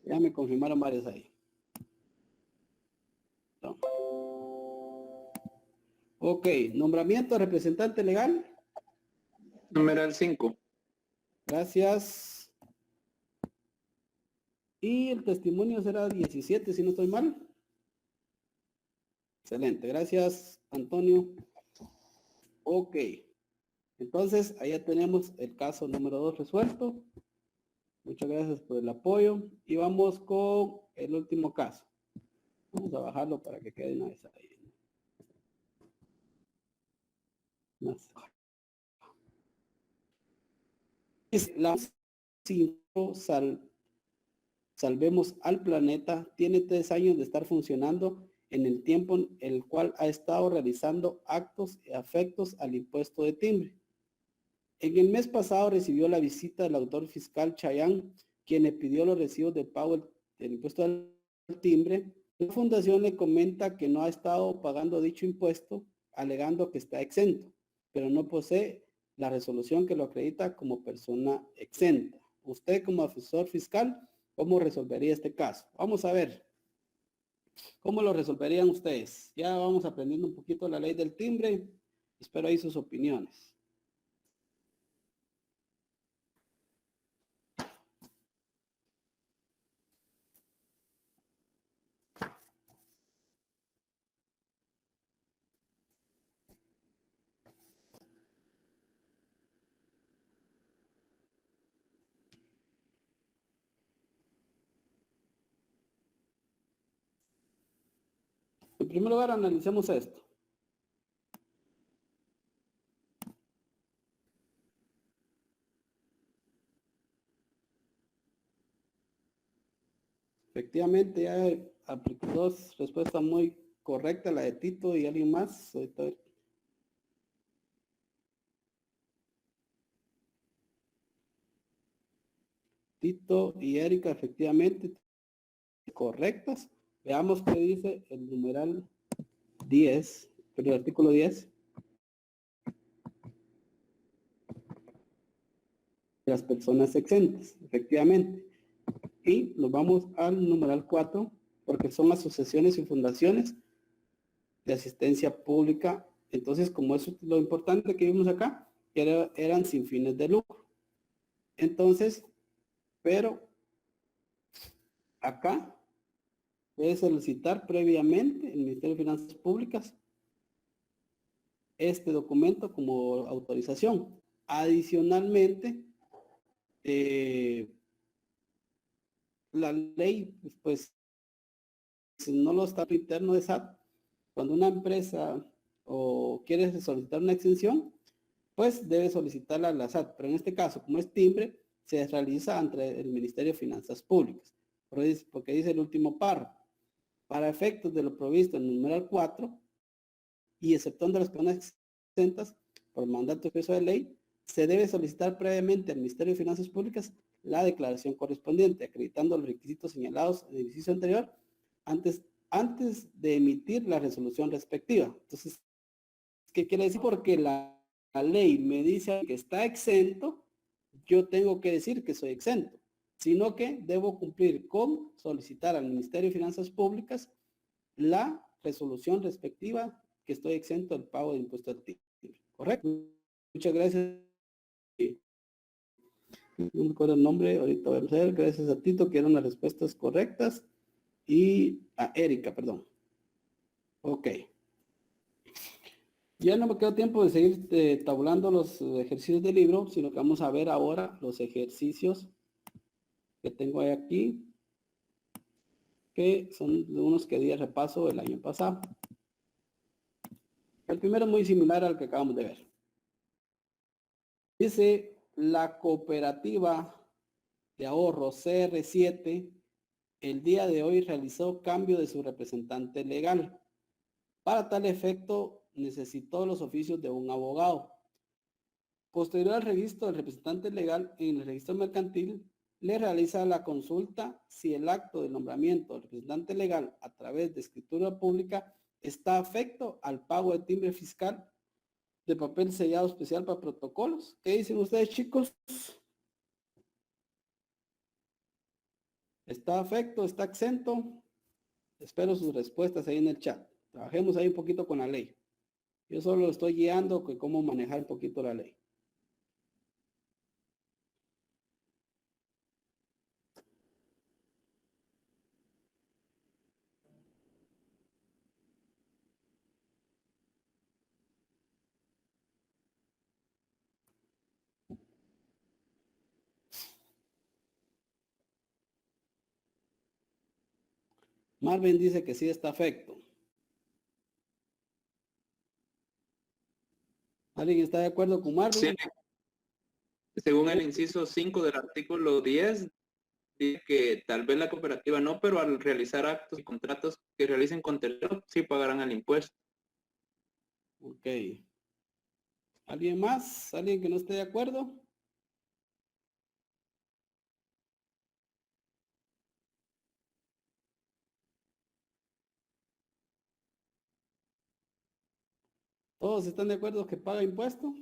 Ya me confirmaron varios ahí. No. Ok, nombramiento de representante legal. numeral 5. Gracias. Y el testimonio será 17, si no estoy mal. Excelente, gracias, Antonio. Ok, entonces allá tenemos el caso número 2 resuelto. Muchas gracias por el apoyo. Y vamos con el último caso. Vamos a bajarlo para que quede una vez ahí. Es la 5 Salvemos al Planeta tiene 3 años de estar funcionando en el tiempo en el cual ha estado realizando actos y afectos al impuesto de timbre. En el mes pasado recibió la visita del autor fiscal Chayán, quien le pidió los recibos de pago del impuesto al timbre. La fundación le comenta que no ha estado pagando dicho impuesto, alegando que está exento, pero no posee la resolución que lo acredita como persona exenta. Usted como asesor fiscal, ¿cómo resolvería este caso? Vamos a ver. ¿Cómo lo resolverían ustedes? Ya vamos aprendiendo un poquito la ley del timbre. Espero ahí sus opiniones. En primer lugar, analicemos esto. Efectivamente, ya aplicó dos respuestas muy correctas, la de Tito y alguien más. Ahorita Tito y Erika, efectivamente, correctas. Veamos qué dice el numeral 10, pero el artículo 10. Las personas exentas, efectivamente. Y nos vamos al numeral 4, porque son asociaciones y fundaciones de asistencia pública. Entonces, como eso es lo importante que vimos acá, que eran sin fines de lucro. Entonces, pero acá puede solicitar previamente el Ministerio de Finanzas Públicas este documento como autorización. Adicionalmente, la ley, pues, no lo está interno de SAT. Cuando una empresa o quiere solicitar una exención, pues debe solicitarla a la SAT. Pero en este caso, como es timbre, se realiza ante el Ministerio de Finanzas Públicas. Porque dice el último párrafo. Para efectos de lo provisto en el numeral 4, y exceptuando las personas exentas por mandato expreso de ley, se debe solicitar previamente al Ministerio de Finanzas Públicas la declaración correspondiente, acreditando los requisitos señalados en el ejercicio anterior antes de emitir la resolución respectiva. Entonces, ¿qué quiere decir? Porque la ley me dice que está exento, yo tengo que decir que soy exento, sino que debo cumplir con solicitar al Ministerio de Finanzas Públicas la resolución respectiva que estoy exento del pago de impuesto al timbre. ¿Correcto? Muchas gracias. No me acuerdo el nombre, ahorita vamos a ver. Gracias a Tito, que eran las respuestas correctas. Y a Erika, perdón. Ok. Ya no me queda tiempo de seguir tabulando los ejercicios del libro, sino que vamos a ver ahora los ejercicios que tengo aquí, que son de unos que di repaso el año pasado. El primero es muy similar al que acabamos de ver. Dice, la cooperativa de ahorro CR7 el día de hoy realizó cambio de su representante legal. Para tal efecto, necesitó los oficios de un abogado. Posterior al registro del representante legal en el registro mercantil, le realiza la consulta si el acto de nombramiento del representante legal a través de escritura pública está afecto al pago de timbre fiscal de papel sellado especial para protocolos. ¿Qué dicen ustedes, chicos? ¿Está afecto? ¿Está exento? Espero sus respuestas ahí en el chat. Trabajemos ahí un poquito con la ley. Yo solo estoy guiando con cómo manejar un poquito la ley. Marvin dice que sí está afecto. ¿Alguien está de acuerdo con Marvin? Sí, según el inciso 5 del artículo 10, dice que tal vez la cooperativa no, pero al realizar actos y contratos que realicen con terceros, sí pagarán el impuesto. Ok. ¿Alguien más? ¿Alguien que no esté de acuerdo? ¿Todos están de acuerdo que paga impuesto?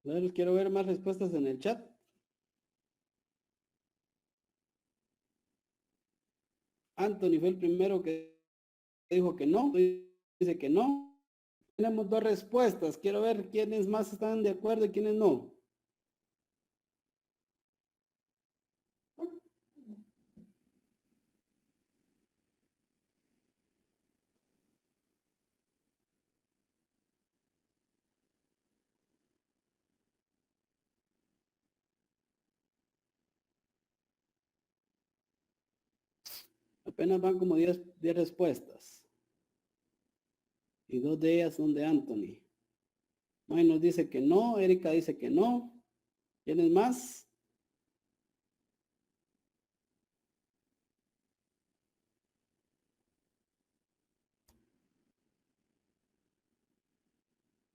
A ver, quiero ver más respuestas en el chat. Anthony fue el primero que dijo que no. Dice que no. Tenemos dos respuestas. Quiero ver quiénes más están de acuerdo y quiénes no. Apenas van como 10 respuestas. Y 2 de ellas son de Anthony. May nos dice que no, Erika dice que no. ¿Quiénes más?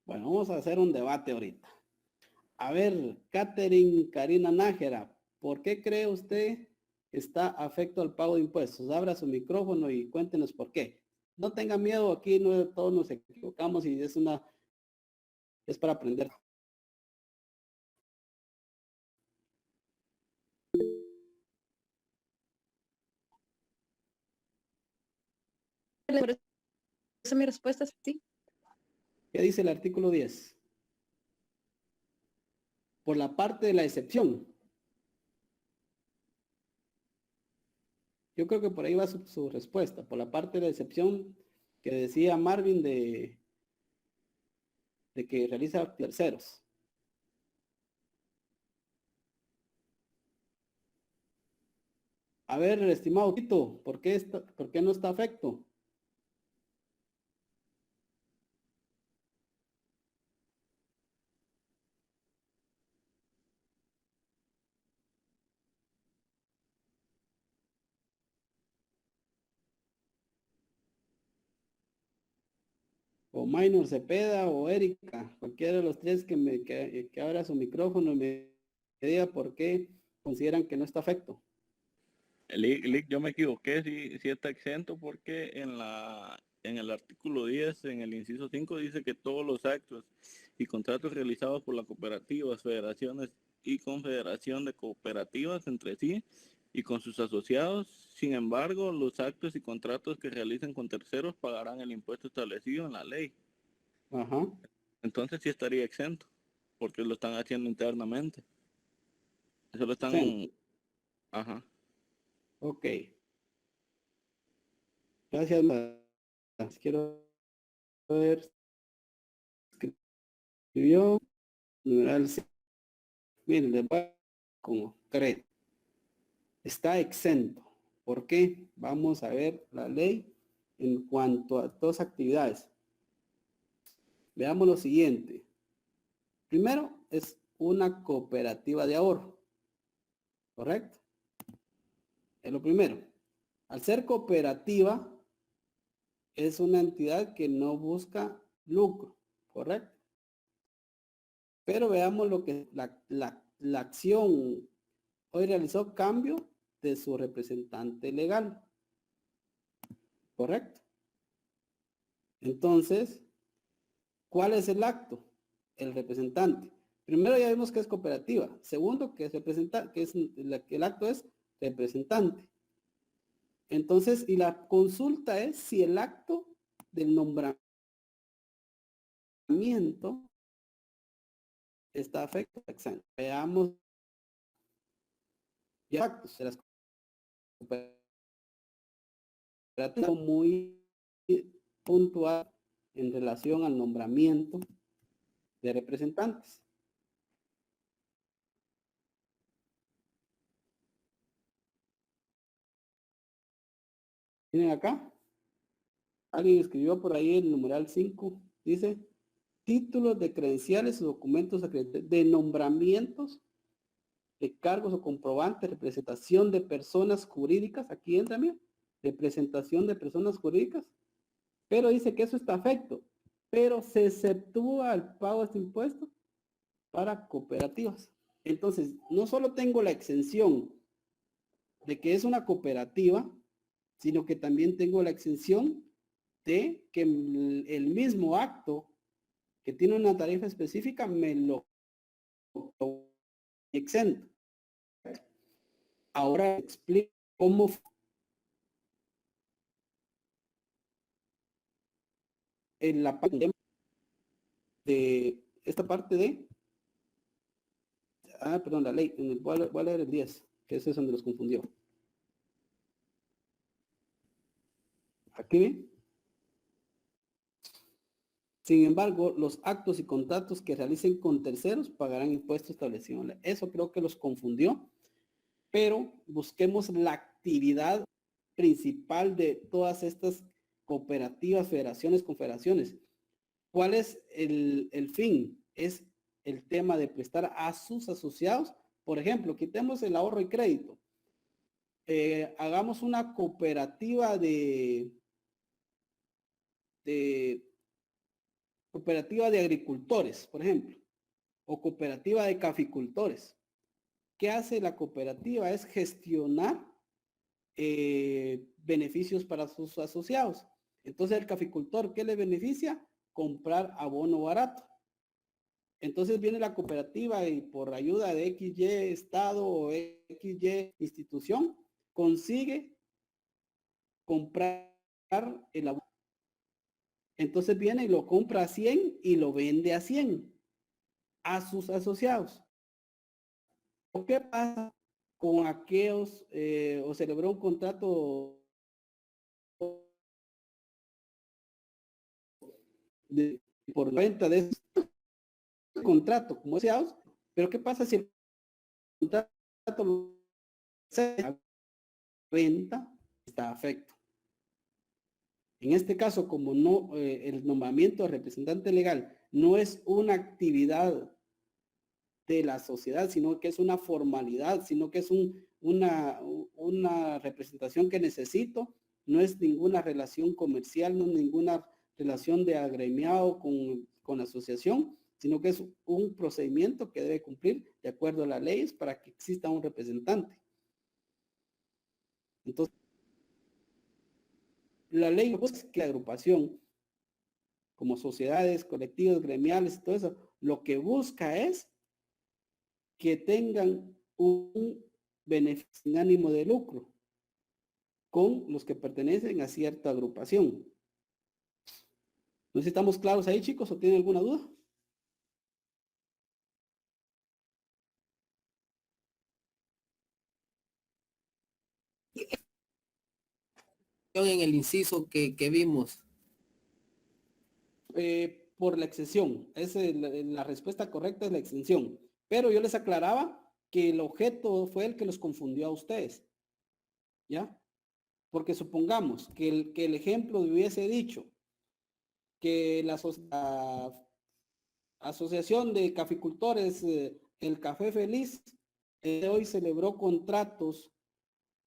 Bueno, vamos a hacer un debate ahorita. A ver, Catherine Karina Nájera, ¿por qué cree usted que está afecto al pago de impuestos? Abra su micrófono y cuéntenos por qué. No tenga miedo, aquí no todos nos equivocamos y es para aprender. Por eso mi respuesta es sí. ¿Qué dice el artículo 10? Por la parte de la excepción. Yo creo que por ahí va su respuesta, por la parte de la excepción que decía Marvin de que realiza terceros. A ver, estimado Tito, ¿por qué no está afecto? O Minor Cepeda o Erika, cualquiera de los tres que abra su micrófono y me diga por qué consideran que no está afecto. Yo me equivoqué, sí está exento porque en el artículo 10, en el inciso 5, dice que todos los actos y contratos realizados por las cooperativas, federaciones y confederación de cooperativas entre sí y con sus asociados. Sin embargo, los actos y contratos que realicen con terceros pagarán el impuesto establecido en la ley. Ajá. Entonces sí estaría exento, porque lo están haciendo internamente. Eso lo están... Sí. Ajá. Ok. Gracias. Quiero ver. Escribió. Numeral 5. Miren, le voy como creo. Está exento. ¿Por qué? Vamos a ver la ley en cuanto a dos actividades. Veamos lo siguiente. Primero, es una cooperativa de ahorro. ¿Correcto? Es lo primero. Al ser cooperativa, es una entidad que no busca lucro. ¿Correcto? Pero veamos lo que la acción hoy realizó cambio de su representante legal. ¿Correcto? Entonces, ¿cuál es el acto? El representante. Primero ya vimos que es cooperativa. Segundo, que es el acto es representante. Entonces, y la consulta es si el acto del nombramiento está afecto a exento. Veamos ya actos de las cooperativas muy puntual en relación al nombramiento de representantes. Miren acá. Alguien escribió por ahí el numeral 5. Dice, títulos de credenciales o documentos de nombramientos de cargos o comprobantes, representación de personas jurídicas. Aquí entra, mira, representación de personas jurídicas. Pero dice que eso está afecto. Pero se exceptúa el pago de este impuesto para cooperativas. Entonces, no solo tengo la exención de que es una cooperativa, sino que también tengo la exención de que el mismo acto que tiene una tarifa específica me lo exento. Ahora explico cómo en la parte de esta parte de la ley, voy a leer el 10, que ese es donde los confundió. Aquí ven. Sin embargo, los actos y contratos que realicen con terceros pagarán impuestos establecidos en la ley. Eso creo que los confundió, pero busquemos la actividad principal de todas estas cooperativas, federaciones, confederaciones. ¿Cuál es el fin? Es el tema de prestar a sus asociados. Por ejemplo, quitemos el ahorro y crédito. Hagamos una cooperativa de cooperativa de agricultores, por ejemplo, o cooperativa de caficultores. ¿Qué hace la cooperativa? Es gestionar beneficios para sus asociados. Entonces, el caficultor, ¿qué le beneficia? Comprar abono barato. Entonces viene la cooperativa y por ayuda de XY Estado o XY institución, consigue comprar el abono. Entonces viene y lo compra a 100 y lo vende a 100 a sus asociados. ¿Qué pasa con aquellos o celebró un contrato por venta de ese contrato como asociados? Pero ¿qué pasa si el contrato se venta está afecto? En este caso, como no el nombramiento de representante legal no es una actividad de la sociedad, sino que es una formalidad, sino que es una representación que necesito, no es ninguna relación comercial, no es ninguna relación de agremiado con la asociación, sino que es un procedimiento que debe cumplir de acuerdo a las leyes para que exista un representante. Entonces, la ley busca que la agrupación, como sociedades, colectivos, gremiales, todo eso, lo que busca es que tengan un beneficio sin ánimo de lucro con los que pertenecen a cierta agrupación. No sé si estamos claros ahí, chicos, o tienen alguna duda. En el inciso que vimos. Por la exención. La respuesta correcta es la exención. Pero yo les aclaraba que el objeto fue el que los confundió a ustedes. ¿Ya? Porque supongamos que el ejemplo hubiese dicho que la Asociación de Caficultores, el Café Feliz, hoy celebró contratos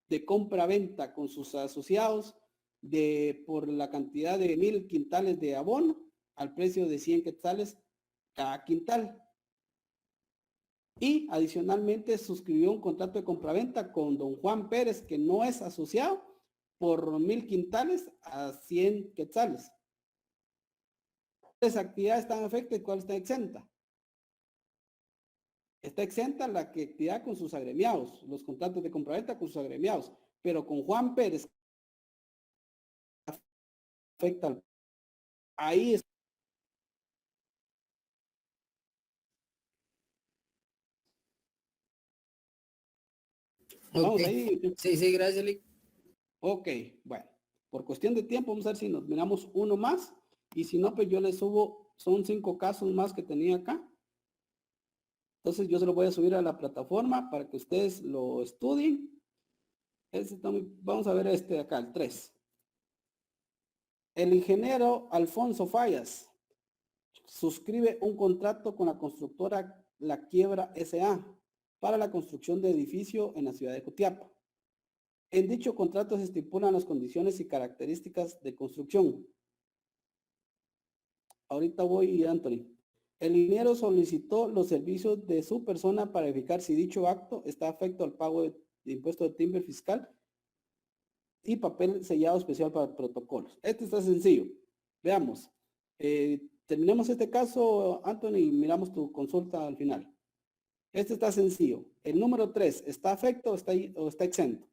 de compra-venta con sus asociados por la cantidad de 1000 quintales de abono al precio de 100 quetzales cada quintal. Y adicionalmente suscribió un contrato de compraventa con don Juan Pérez, que no es asociado, por 1000 quintales a 100 quetzales. ¿Cuáles actividades están afectadas y cuál está exenta? Está exenta la actividad con sus agremiados, los contratos de compraventa con sus agremiados, pero con Juan Pérez afecta ahí es. Vamos ahí. Sí, gracias, Lick. Ok, bueno, por cuestión de tiempo, vamos a ver si nos miramos uno más, y si no, pues yo les subo, son 5 casos más que tenía acá. Entonces yo se lo voy a subir a la plataforma para que ustedes lo estudien. Vamos a ver este de acá, el 3. El ingeniero Alfonso Fallas suscribe un contrato con la constructora La Quiebra S.A. para la construcción de edificio en la ciudad de Jutiapa. En dicho contrato se estipulan las condiciones y características de construcción. Ahorita voy, Anthony. El ingeniero solicitó los servicios de su persona para verificar si dicho acto está afecto al pago de impuesto de timbre fiscal y papel sellado especial para protocolos. Este está sencillo. Veamos. Terminemos este caso, Anthony, y miramos tu consulta al final. Este está sencillo. El número 3, ¿está afecto o está exento?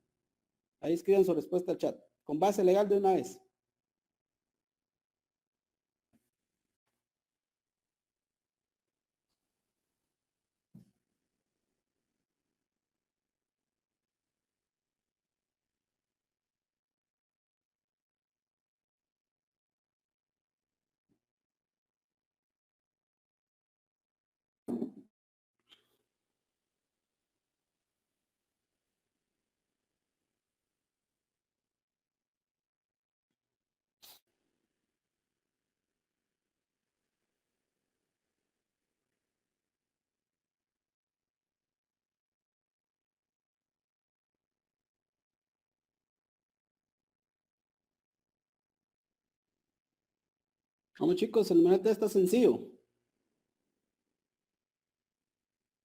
Ahí escriban su respuesta al chat. Con base legal de una vez. Vamos chicos, el numeral está sencillo.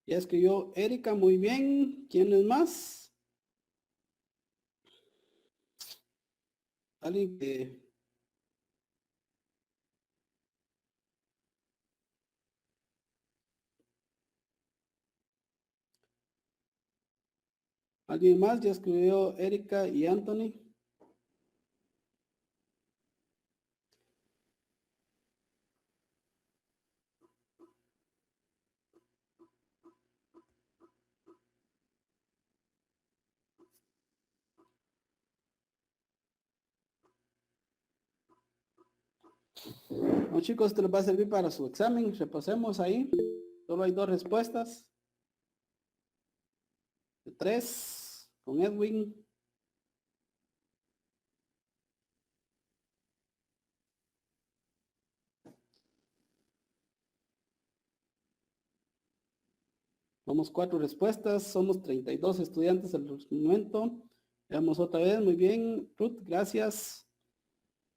Ya escribió Erika, muy bien. ¿Quién es más? Alguien que... ¿Alguien más? Ya escribió Erika y Anthony. Bueno, chicos, esto les va a servir para su examen. Repasemos ahí. Solo hay 2 respuestas. 3 con Edwin. Vamos 4 respuestas. Somos 32 estudiantes al momento. Veamos otra vez. Muy bien. Ruth, gracias.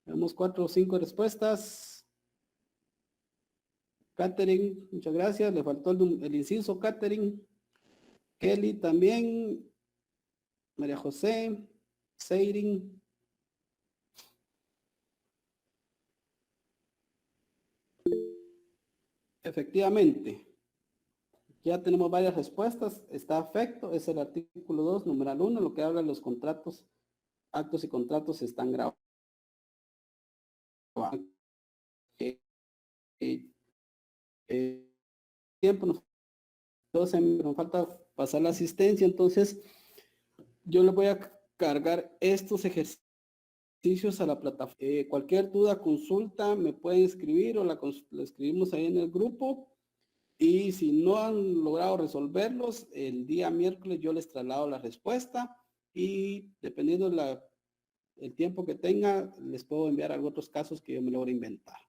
Veamos 4 o 5 respuestas. Catherine, muchas gracias. Le faltó el inciso, Catherine. Kelly también. María José. Seirin. Efectivamente. Ya tenemos varias respuestas. Está afecto. Es el artículo 2, numeral 1, lo que habla de los contratos. Actos y contratos están grabados. Tiempo nos falta pasar la asistencia, entonces yo le voy a cargar estos ejercicios a la plataforma. Cualquier duda, consulta, me pueden escribir o la escribimos ahí en el grupo, y si no han logrado resolverlos, el día miércoles yo les traslado la respuesta, y dependiendo el tiempo que tenga, les puedo enviar algunos otros casos que yo me logre inventar.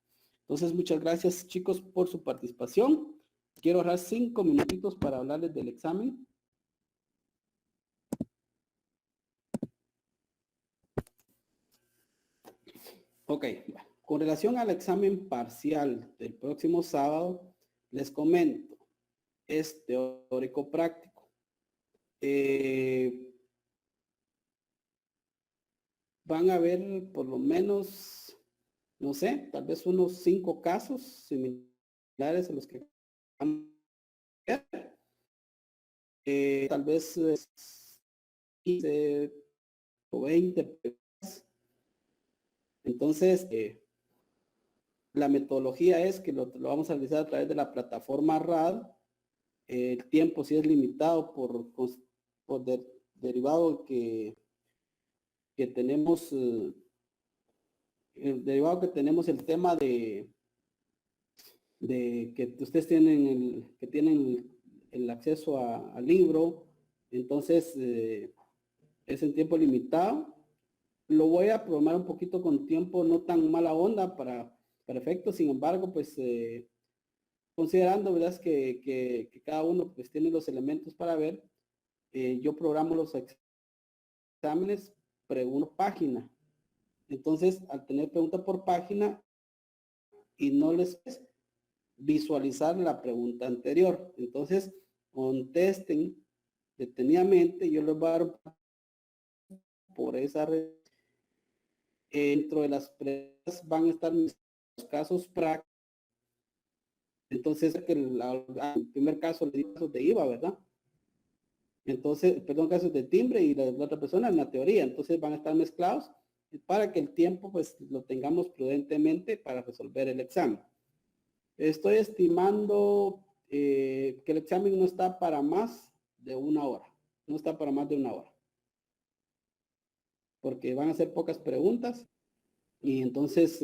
Entonces, muchas gracias chicos por su participación. Quiero ahorrar 5 minutitos para hablarles del examen. Ok, con relación al examen parcial del próximo sábado, les comento, es teórico práctico. Van a ver por lo menos, no sé, tal vez unos 5 casos similares a los que van a ver. Tal vez 15 o 20. Entonces, la metodología es que lo vamos a realizar a través de la plataforma RAD. El tiempo sí es limitado por derivado que tenemos, el derivado que tenemos el tema de que ustedes tienen el acceso al libro. Entonces, es en tiempo limitado. Lo voy a programar un poquito con tiempo no tan mala onda para efectos. Sin embargo, pues considerando, ¿verdad? Que cada uno pues tiene los elementos para ver, yo programo los exámenes pregunta página. Entonces, al tener pregunta por página y no les visualizar la pregunta anterior, entonces contesten detenidamente. Yo les voy a dar por esa red. Dentro de las preguntas van a estar mis casos prácticos. Entonces, el primer caso, le di casos de IVA, ¿verdad? Entonces, perdón, casos de timbre, y la otra persona en la teoría. Entonces van a estar mezclados para que el tiempo pues lo tengamos prudentemente para resolver el examen. Estoy estimando que el examen no está para más de 1 hora. No está para más de 1 hora. Porque van a ser pocas preguntas. Y entonces,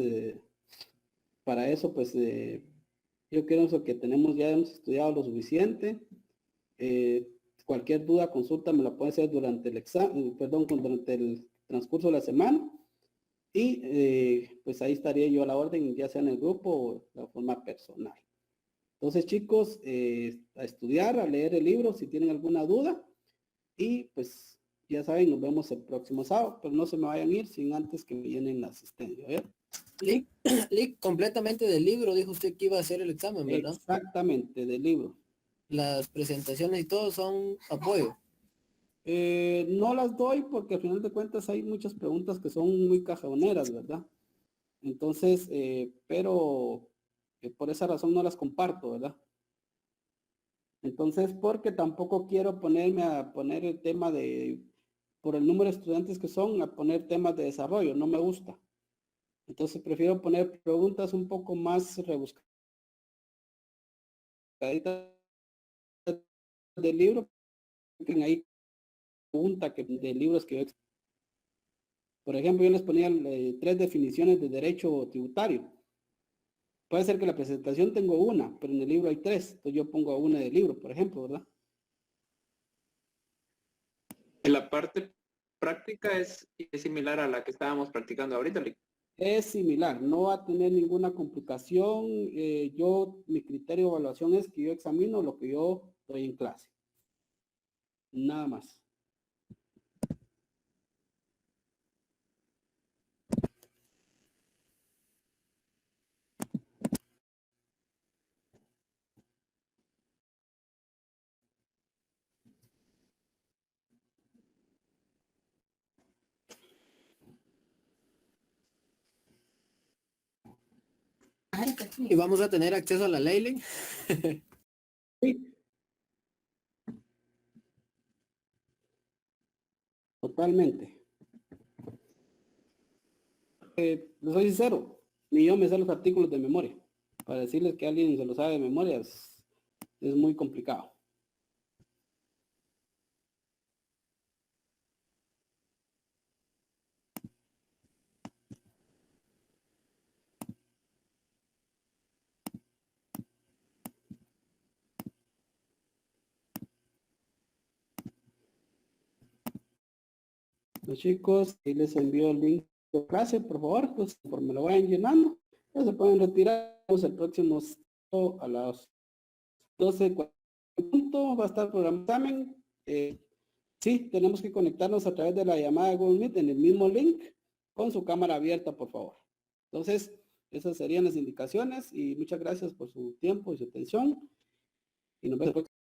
para eso, pues, yo creo que hemos estudiado lo suficiente. Cualquier duda, consulta, me la puede hacer durante el examen, durante el transcurso de la semana. Y pues ahí estaría yo a la orden, ya sea en el grupo o de forma personal. Entonces, chicos, a estudiar, a leer el libro si tienen alguna duda. Y pues ya saben, nos vemos el próximo sábado, pero no se me vayan a ir sin antes que me llenen la asistencia. Lick, completamente del libro, dijo usted que iba a hacer el examen, ¿verdad? Exactamente, del libro. Las presentaciones y todo son apoyo. No las doy porque al final de cuentas hay muchas preguntas que son muy cajoneras, ¿verdad? Entonces, pero por esa razón no las comparto, ¿verdad? Entonces, porque tampoco quiero ponerme a poner el tema de, por el número de estudiantes que son, a poner temas de desarrollo, no me gusta. Entonces prefiero poner preguntas un poco más rebuscadas del libro, que ahí pregunta que de libros que yo, por ejemplo, yo les ponía 3 definiciones de derecho tributario. Puede ser que la presentación tengo una, pero en el libro hay 3, entonces yo pongo una del libro, por ejemplo, ¿verdad? En la parte práctica es similar a la que estábamos practicando ahorita, Lick. Es similar, no va a tener ninguna complicación. Mi criterio de evaluación es que yo examino lo que yo doy en clase. Nada más. Y vamos a tener acceso a la ley, Lick. Sí. Totalmente. Les soy sincero, ni yo me sé los artículos de memoria. Para decirles que alguien se lo sabe de memoria es muy complicado. Los chicos, y les envío el link de clase, por favor, pues por me lo vayan llenando. Ya se pueden retirar el próximo a las 12 punto, va a estar el programa examen. Sí, tenemos que conectarnos a través de la llamada de Google Meet en el mismo link con su cámara abierta, por favor. Entonces, esas serían las indicaciones y muchas gracias por su tiempo y su atención. Y nos vemos el próximo